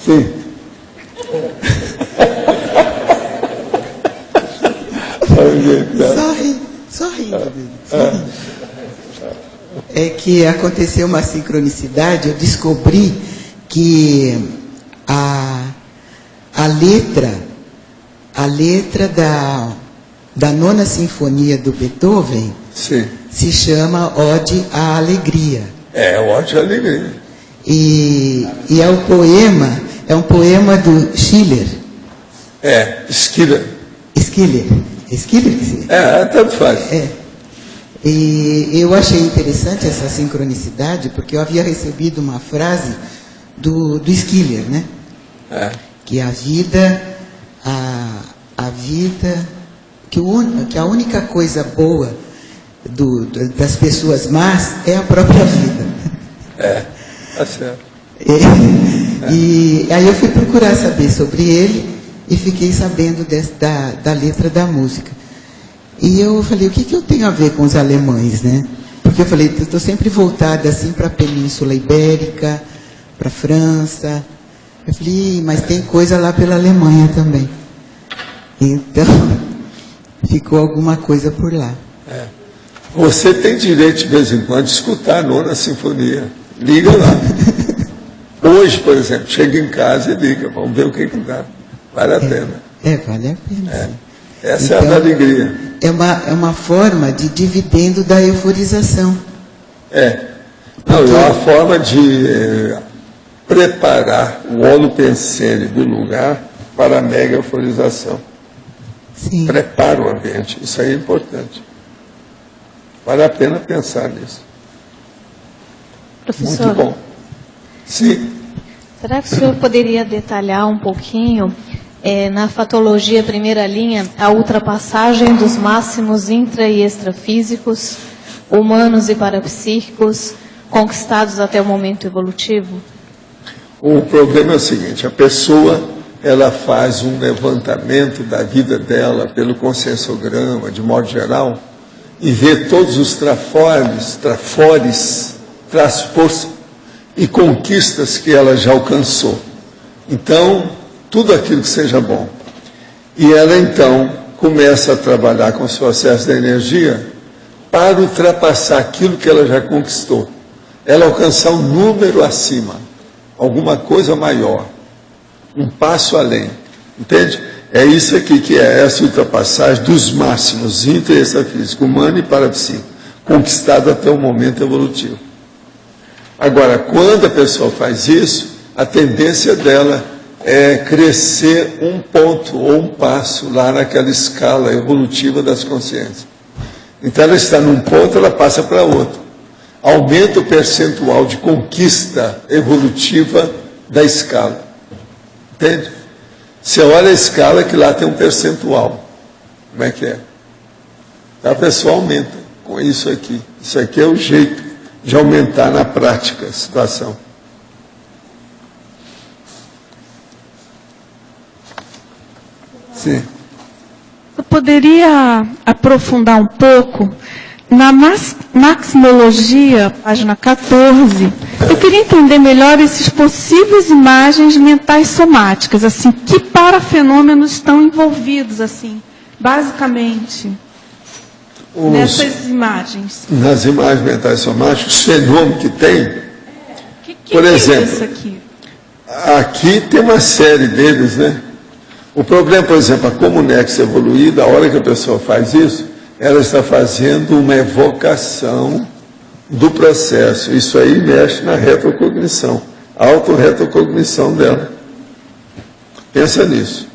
Sim. Sorri. É que aconteceu uma sincronicidade, eu descobri que a letra da nona sinfonia do Beethoven se chama Ode à Alegria. Ode à Alegria. E é um poema do Schiller. Schiller. Tanto faz. E eu achei interessante essa sincronicidade, porque eu havia recebido uma frase do Schiller, né? Que a vida, que a única coisa boa das pessoas más é a própria vida. Tá certo. E aí eu fui procurar saber sobre ele e fiquei sabendo da letra da música. E eu falei, o que eu tenho a ver com os alemães, né? Porque eu falei, eu estou sempre voltada assim para a Península Ibérica, para a França. Eu falei, mas tem coisa lá pela Alemanha também. Então, ficou alguma coisa por lá. Você tem direito, de vez em quando, de escutar a nona sinfonia. Liga lá. Hoje, por exemplo, chega em casa e liga. Vamos ver o que dá. Vale a pena. Vale a pena. Essa é a da alegria. É uma forma de dividendo da euforização. É uma forma de preparar o holopensene do lugar para a mega euforização. Sim. Prepara o ambiente. Isso aí é importante. Vale a pena pensar nisso. Professor, muito bom. Sim. Será que o senhor poderia detalhar um pouquinho, na fatologia primeira linha, a ultrapassagem dos máximos intra- e extrafísicos, humanos e parapsíquicos, conquistados até o momento evolutivo? O problema é o seguinte, a pessoa ela faz um levantamento da vida dela pelo conscienciograma, de modo geral, e vê todos os trafores, traspos e conquistas que ela já alcançou. Então, tudo aquilo que seja bom. E ela, então, começa a trabalhar com o seu acesso da energia para ultrapassar aquilo que ela já conquistou. Ela alcançar um número acima, alguma coisa maior, um passo além. Entende? É isso aqui que é essa ultrapassagem dos máximos intra- e extrafísico, humano e parapsíquico, conquistado até o momento evolutivo. Agora, quando a pessoa faz isso, a tendência dela é crescer um ponto ou um passo lá naquela escala evolutiva das consciências. Então, ela está num ponto, ela passa para outro. Aumenta o percentual de conquista evolutiva da escala. Entende? Você olha a escala que lá tem um percentual. Como é que é? Então, a pessoa aumenta com isso aqui. Isso aqui é o jeito de aumentar na prática a situação. Sim. Eu poderia aprofundar um pouco na maximologia, página 14. Eu queria entender melhor esses possíveis imagens mentais somáticas, assim, que parafenômenos estão envolvidos, assim, basicamente, nessas imagens. Nas imagens mentais somáticas, os fenômenos que tem, por exemplo, é isso aqui? Aqui tem uma série deles, né? O problema, por exemplo, a Comunex evoluída, a hora que a pessoa faz isso, ela está fazendo uma evocação do processo. Isso aí mexe na retrocognição. a autorretocognição dela. Pensa nisso.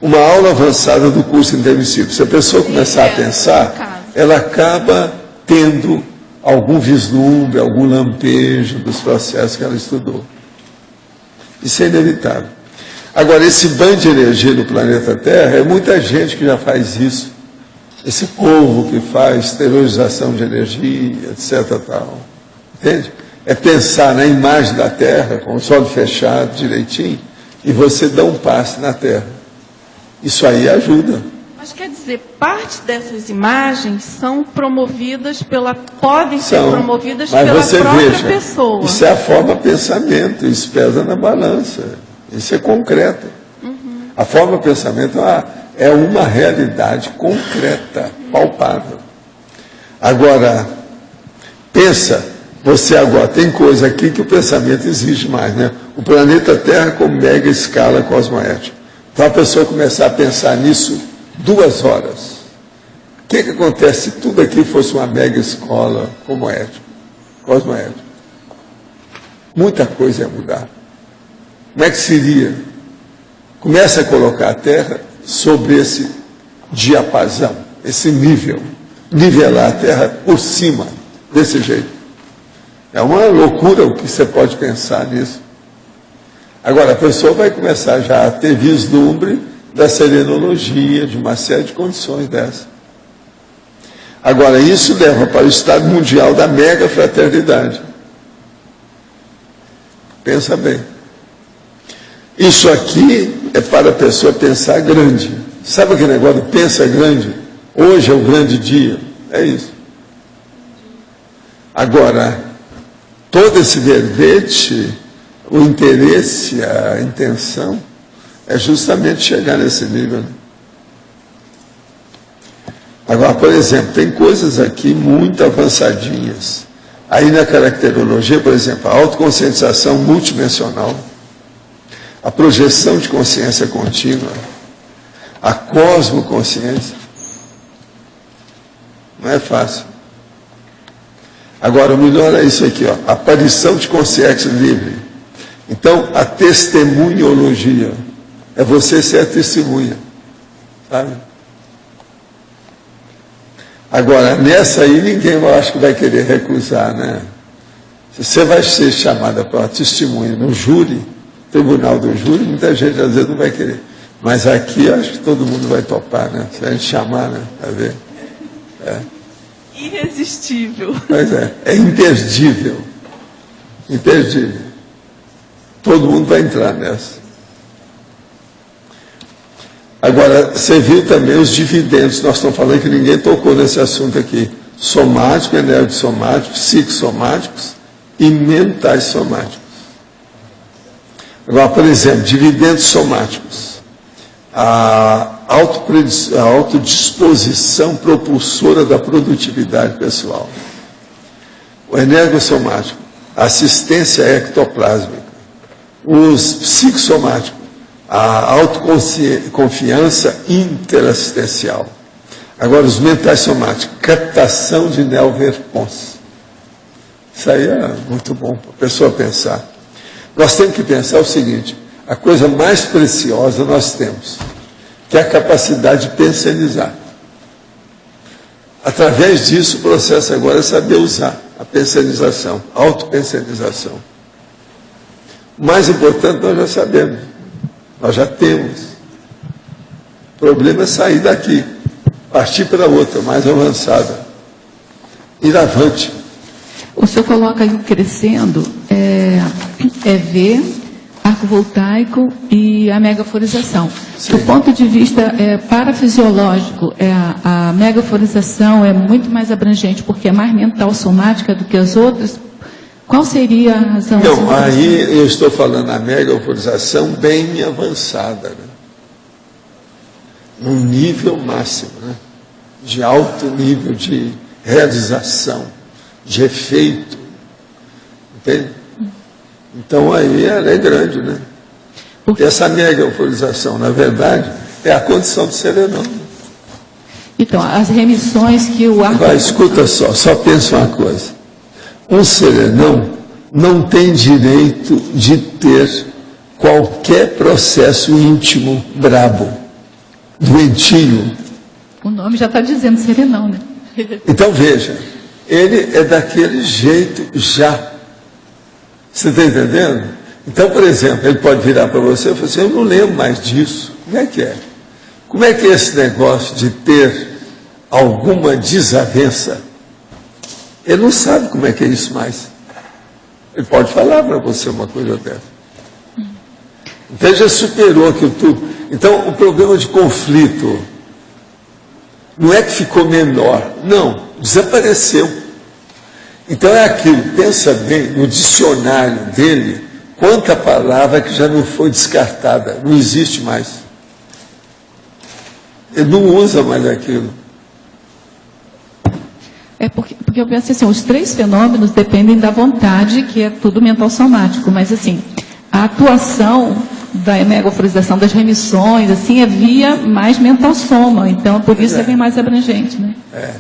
Uma aula avançada do curso intermissivo. Se a pessoa começar a pensar, ela acaba tendo algum vislumbre, algum lampejo dos processos que ela estudou. Isso é inevitável. Agora, esse banho de energia no planeta Terra, é muita gente que já faz isso. Esse povo que faz exteriorização de energia, etc. Tal. Entende? É pensar na imagem da Terra, com os olhos fechados, direitinho, e você dá um passe na Terra. Isso aí ajuda. Mas quer dizer, parte dessas imagens são promovidas podem ser promovidas pela própria pessoa. Isso é a forma pensamento, isso pesa na balança. Isso é concreto. A forma pensamento é uma realidade concreta, palpável. Agora, pensa, você agora, tem coisa aqui que o pensamento exige mais, né? O planeta Terra com mega escala cosmoética. Então a pessoa começar a pensar nisso 2 horas. O que acontece se tudo aqui fosse uma mega escola cosmoética? Muita coisa ia mudar. Como é que seria? Começa a colocar a Terra sobre esse diapasão, esse nível. Nivelar a Terra por cima, desse jeito. É uma loucura o que você pode pensar nisso. Agora, a pessoa vai começar já a ter vislumbre da serenologia, de uma série de condições dessas. Agora, isso leva para o estado mundial da mega fraternidade. Pensa bem. Isso aqui é para a pessoa pensar grande. Sabe aquele negócio do pensa grande? Hoje é o grande dia. É isso. Agora, todo esse verbete, o interesse, a intenção, é justamente chegar nesse nível. Né? Agora, por exemplo, tem coisas aqui muito avançadinhas. Aí na caracterologia, por exemplo, a autoconscientização multidimensional, a projeção de consciência contínua, a cosmoconsciência. Não é fácil. Agora, o melhor é isso aqui, ó, aparição de consciência livre. Então, a testemunhologia é você ser a testemunha. Sabe? Agora, nessa aí, ninguém, eu acho que vai querer recusar, né? Se você vai ser chamada para testemunha no júri, tribunal do júri, muita gente às vezes não vai querer. Mas aqui, eu acho que todo mundo vai topar, né? Se a gente chamar, né? Vai ver. É. Irresistível. Pois é imperdível. Imperdível. Todo mundo vai entrar nessa. Agora, você viu também os dividendos. Nós estamos falando que ninguém tocou nesse assunto aqui. Somático, energossomáticos, psicossomáticos e mentais somáticos. Agora, por exemplo, dividendos somáticos. A autodisposição propulsora da produtividade pessoal. O energossomático, a assistência ectoplásmica. Os psicossomáticos, a autoconfiança interassistencial. Agora, os mentais somáticos, captação de neoverpons. Isso aí é muito bom para a pessoa pensar. Nós temos que pensar o seguinte, a coisa mais preciosa nós temos, que é a capacidade de pensionizar. Através disso, o processo agora é saber usar a pensionização, a autopensionização. O mais importante nós já sabemos, nós já temos. O problema é sair daqui, partir para outra, mais avançada, ir avante. O senhor coloca aí crescendo, EV, arco voltaico e a megaforização. Do ponto de vista parafisiológico, a megaforização é muito mais abrangente, porque é mais mental somática do que as outras. Qual seria a razão? Não, aí eu estou falando a megaforização bem avançada, né? Num nível máximo, né? De alto nível de realização, de efeito. Entende? Então aí ela é grande, né? Porque essa megaforização, na verdade, é a condição do serenão. Então, as remissões que o arco... Agora, escuta só pensa uma coisa. Um serenão não tem direito de ter qualquer processo íntimo brabo, doentio. O nome já está dizendo serenão, né? Então veja, ele é daquele jeito já. Você está entendendo? Então, por exemplo, ele pode virar para você e falar assim, eu não lembro mais disso. Como é que é? Como é que é esse negócio de ter alguma desavença? Ele não sabe como é que é isso mais. Ele pode falar para você uma coisa dessa. Então ele já superou aquilo tudo. Então o problema de conflito não é que ficou menor, não, desapareceu. Então é aquilo, pensa bem, no dicionário dele, quanta palavra que já não foi descartada, não existe mais. Ele não usa mais aquilo. É porque eu penso assim, os três fenômenos dependem da vontade, que é tudo mental somático, mas assim, a atuação da megaforização das remissões, assim, é via mais mental soma, então por isso é bem mais abrangente, né? É.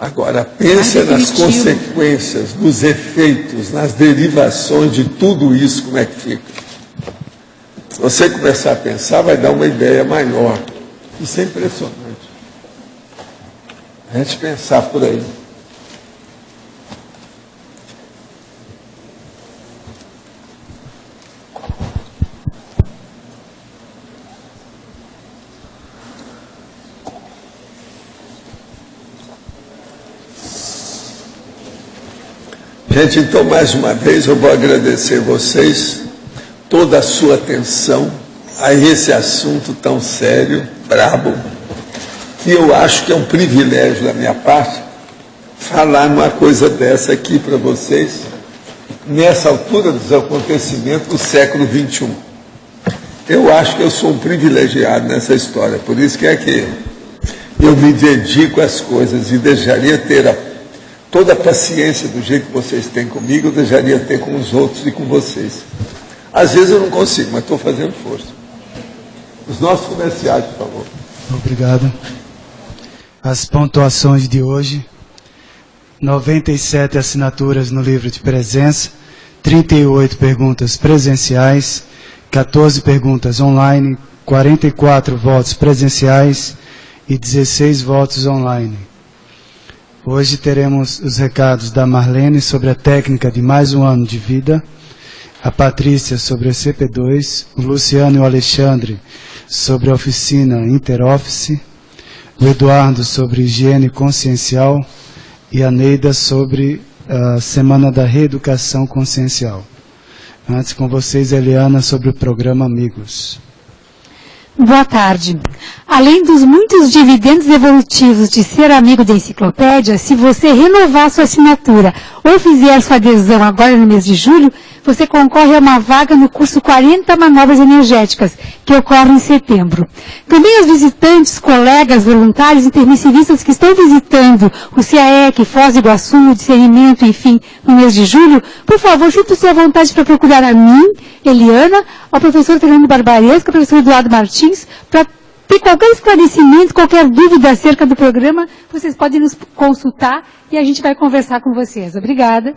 Agora, pensa nas consequências, nos efeitos, nas derivações de tudo isso, como é que fica. Se você começar a pensar, vai dar uma ideia maior. Isso é impressionante. A gente pensar por aí. Gente, então, mais uma vez, eu vou agradecer vocês, toda a sua atenção a esse assunto tão sério, brabo, que eu acho que é um privilégio da minha parte falar numa coisa dessa aqui para vocês, nessa altura dos acontecimentos do século XXI. Eu acho que eu sou um privilegiado nessa história, por isso que é que eu me dedico às coisas e deixaria ter toda a paciência do jeito que vocês têm comigo, eu deixaria ter com os outros e com vocês. Às vezes eu não consigo, mas estou fazendo força. Os nossos comerciais, por favor. Obrigado. As pontuações de hoje: 97 assinaturas no livro de presença, 38 perguntas presenciais, 14 perguntas online, 44 votos presenciais e 16 votos online. Hoje teremos os recados da Marlene sobre a técnica de mais um ano de vida, a Patrícia sobre a CP2, o Luciano e o Alexandre sobre a oficina Interoffice, o Eduardo sobre higiene consciencial e a Neida sobre a Semana da Reeducação Consciencial. Antes com vocês, Eliana, sobre o programa Amigos. Boa tarde. Além dos muitos dividendos evolutivos de ser amigo da enciclopédia, se você renovar sua assinatura ou fizer sua adesão agora no mês de julho, você concorre a uma vaga no curso 40 Manobras Energéticas, que ocorre em setembro. Também os visitantes, colegas, voluntários, intermissivistas que estão visitando o CAEC, Foz do Iguaçu, o Discernimento, enfim, no mês de julho, por favor, junte-se à vontade para procurar a mim, Eliana, ao professor Fernando Barbaresco, ao professor Eduardo Martins, para ter qualquer esclarecimento, qualquer dúvida acerca do programa, vocês podem nos consultar e a gente vai conversar com vocês. Obrigada.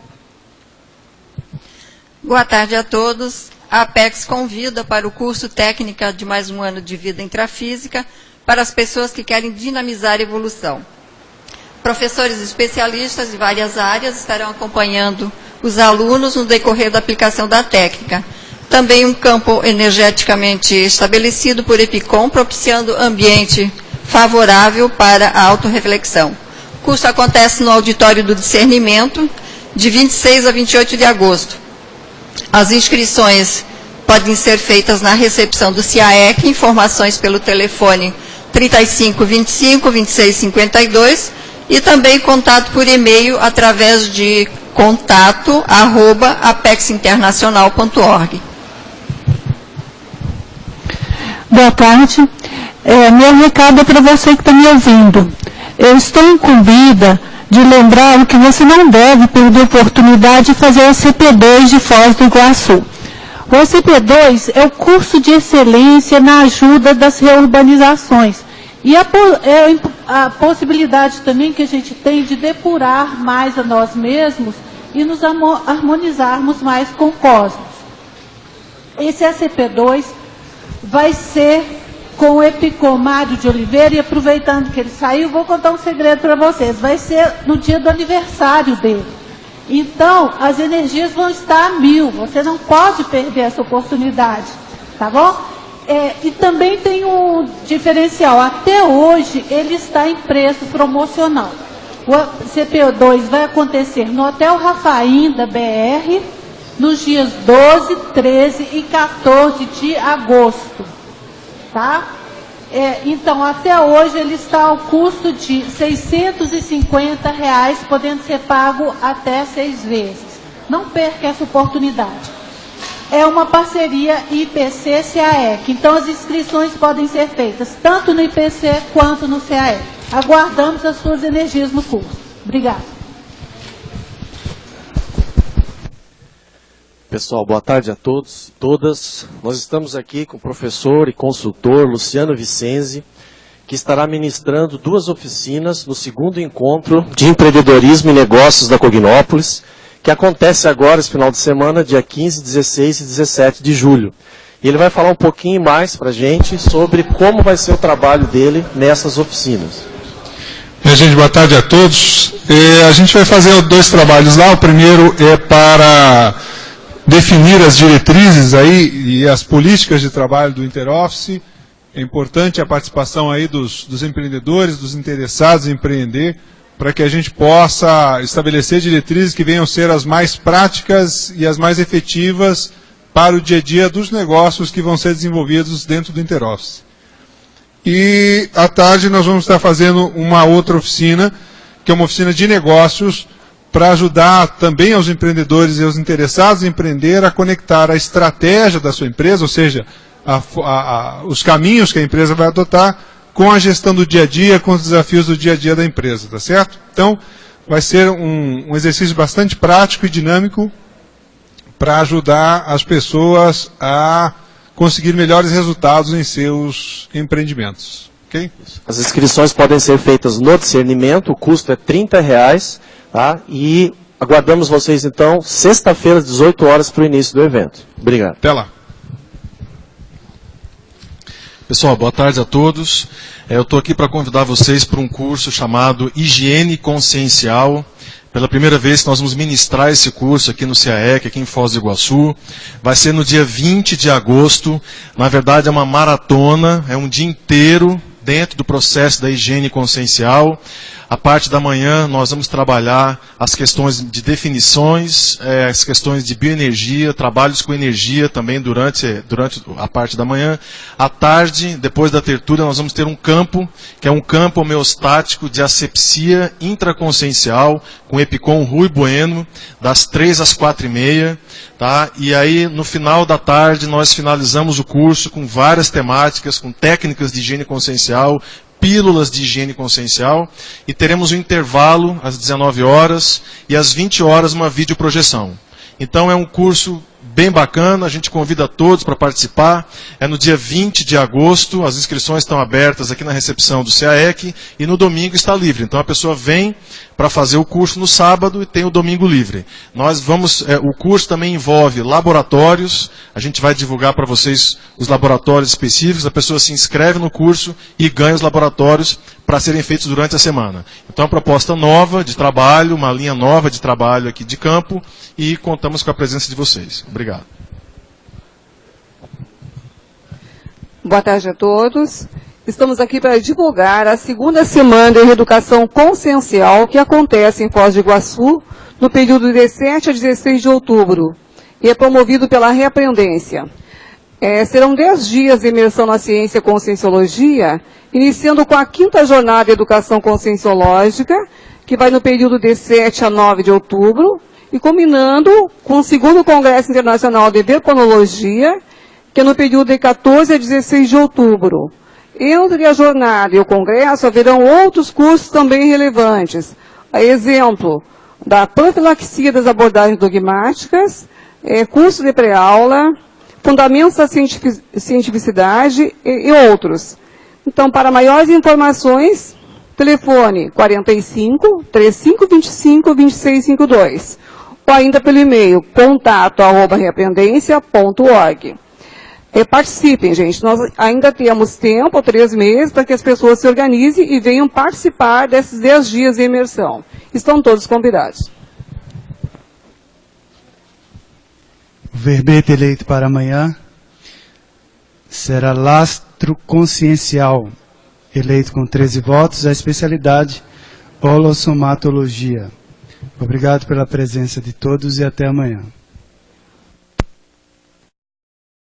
Boa tarde a todos. A Apex convida para o curso Técnica de mais um ano de vida intrafísica para as pessoas que querem dinamizar a evolução. Professores especialistas de várias áreas estarão acompanhando os alunos no decorrer da aplicação da técnica. Também um campo energeticamente estabelecido por EPICOM, propiciando ambiente favorável para a autorreflexão. O curso acontece no Auditório do Discernimento, de 26 a 28 de agosto. As inscrições podem ser feitas na recepção do CAEC, informações pelo telefone 3525-2652 e também contato por e-mail através de contato@apexinternacional.org. Boa tarde. Meu recado é para você que está me ouvindo. Eu estou incumbida de lembrar que você não deve perder a oportunidade de fazer o CP2 de Foz do Iguaçu. O CP2 é o curso de excelência na ajuda das reurbanizações. E a possibilidade também que a gente tem de depurar mais a nós mesmos e nos harmonizarmos mais com o cosmos. Esse ACP2 vai ser com o Epicom Mário de Oliveira, e aproveitando que ele saiu, vou contar um segredo para vocês. Vai ser no dia do aniversário dele. Então, as energias vão estar a 1000. Você não pode perder essa oportunidade, tá bom? E também tem um diferencial. Até hoje, ele está em preço promocional. O CPO2 vai acontecer no Hotel Rafaim, da BR, nos dias 12, 13 e 14 de agosto. Tá? Então, até hoje, ele está ao custo de R$ 650, podendo ser pago até 6 vezes. Não perca essa oportunidade. É uma parceria IPC-CAEC. Então, as inscrições podem ser feitas tanto no IPC quanto no CAEC. Aguardamos as suas energias no curso. Obrigada. Pessoal, boa tarde a todos e todas. Nós estamos aqui com o professor e consultor Luciano Vicenzi, que estará ministrando 2 oficinas no 2º encontro de empreendedorismo e negócios da Cognópolis, que acontece agora, esse final de semana, dia 15, 16 e 17 de julho. E ele vai falar um pouquinho mais para a gente sobre como vai ser o trabalho dele nessas oficinas. Gente, boa tarde a todos. A gente vai fazer 2 trabalhos lá. O primeiro é para definir as diretrizes aí e as políticas de trabalho do Interoffice. É importante a participação aí dos empreendedores, dos interessados em empreender, para que a gente possa estabelecer diretrizes que venham ser as mais práticas e as mais efetivas para o dia a dia dos negócios que vão ser desenvolvidos dentro do Interoffice. E à tarde nós vamos estar fazendo uma outra oficina, que é uma oficina de negócios, para ajudar também aos empreendedores e aos interessados em empreender a conectar a estratégia da sua empresa, ou seja, os caminhos que a empresa vai adotar, com a gestão do dia a dia, com os desafios do dia a dia da empresa, tá certo? Então, vai ser um exercício bastante prático e dinâmico para ajudar as pessoas a conseguir melhores resultados em seus empreendimentos. Okay? As inscrições podem ser feitas no discernimento, o custo é R$ 30, tá? E aguardamos vocês, então, sexta-feira, às 18 horas, para o início do evento. Obrigado. Até lá. Pessoal, boa tarde a todos. Eu estou aqui para convidar vocês para um curso chamado Higiene Consciencial. Pela primeira vez que nós vamos ministrar esse curso aqui no CAEC, aqui em Foz do Iguaçu. Vai ser no dia 20 de agosto. Na verdade é uma maratona, é um dia inteiro dentro do processo da higiene consciencial. A parte da manhã nós vamos trabalhar as questões de definições, as questões de bioenergia, trabalhos com energia também durante a parte da manhã. À tarde, depois da tertúlia, nós vamos ter um campo, que é um campo homeostático de asepsia intraconsciencial, com Epicom Rui Bueno, das 3 às 4h30. Tá? E aí, no final da tarde, nós finalizamos o curso com várias temáticas, com técnicas de higiene consciencial, pílulas de higiene consciencial, e teremos um intervalo às 19 horas e às 20 horas uma videoprojeção. Então é um curso bem bacana, a gente convida todos para participar. É no dia 20 de agosto, as inscrições estão abertas aqui na recepção do CAEC, e no domingo está livre. Então a pessoa vem para fazer o curso no sábado e tem o domingo livre. O curso também envolve laboratórios, a gente vai divulgar para vocês os laboratórios específicos, a pessoa se inscreve no curso e ganha os laboratórios para serem feitos durante a semana. Então, uma proposta nova de trabalho, uma linha nova de trabalho aqui de campo, e contamos com a presença de vocês. Obrigado. Boa tarde a todos. Estamos aqui para divulgar a segunda semana de reeducação consciencial que acontece em Foz do Iguaçu no período de 7 a 16 de outubro e é promovido pela Reaprendência. Serão 10 dias de imersão na ciência e conscienciologia, iniciando com a 5ª jornada de educação conscienciológica, que vai no período de 7 a 9 de outubro, e combinando com o 2º Congresso Internacional de Verponologia, que é no período de 14 a 16 de outubro. Entre a jornada e o congresso, haverão outros cursos também relevantes. A exemplo da profilaxia das abordagens dogmáticas, curso de pré-aula, fundamentos da cientificidade e outros. Então, para maiores informações, telefone 45 3525 2652 ou ainda pelo e-mail contato@reapendência.org. Participem, gente. Nós ainda temos tempo, 3 meses, para que as pessoas se organizem e venham participar desses 10 dias de imersão. Estão todos convidados. O verbete eleito para amanhã será lastro consciencial, eleito com 13 votos, a especialidade holossomatologia. Obrigado pela presença de todos e até amanhã.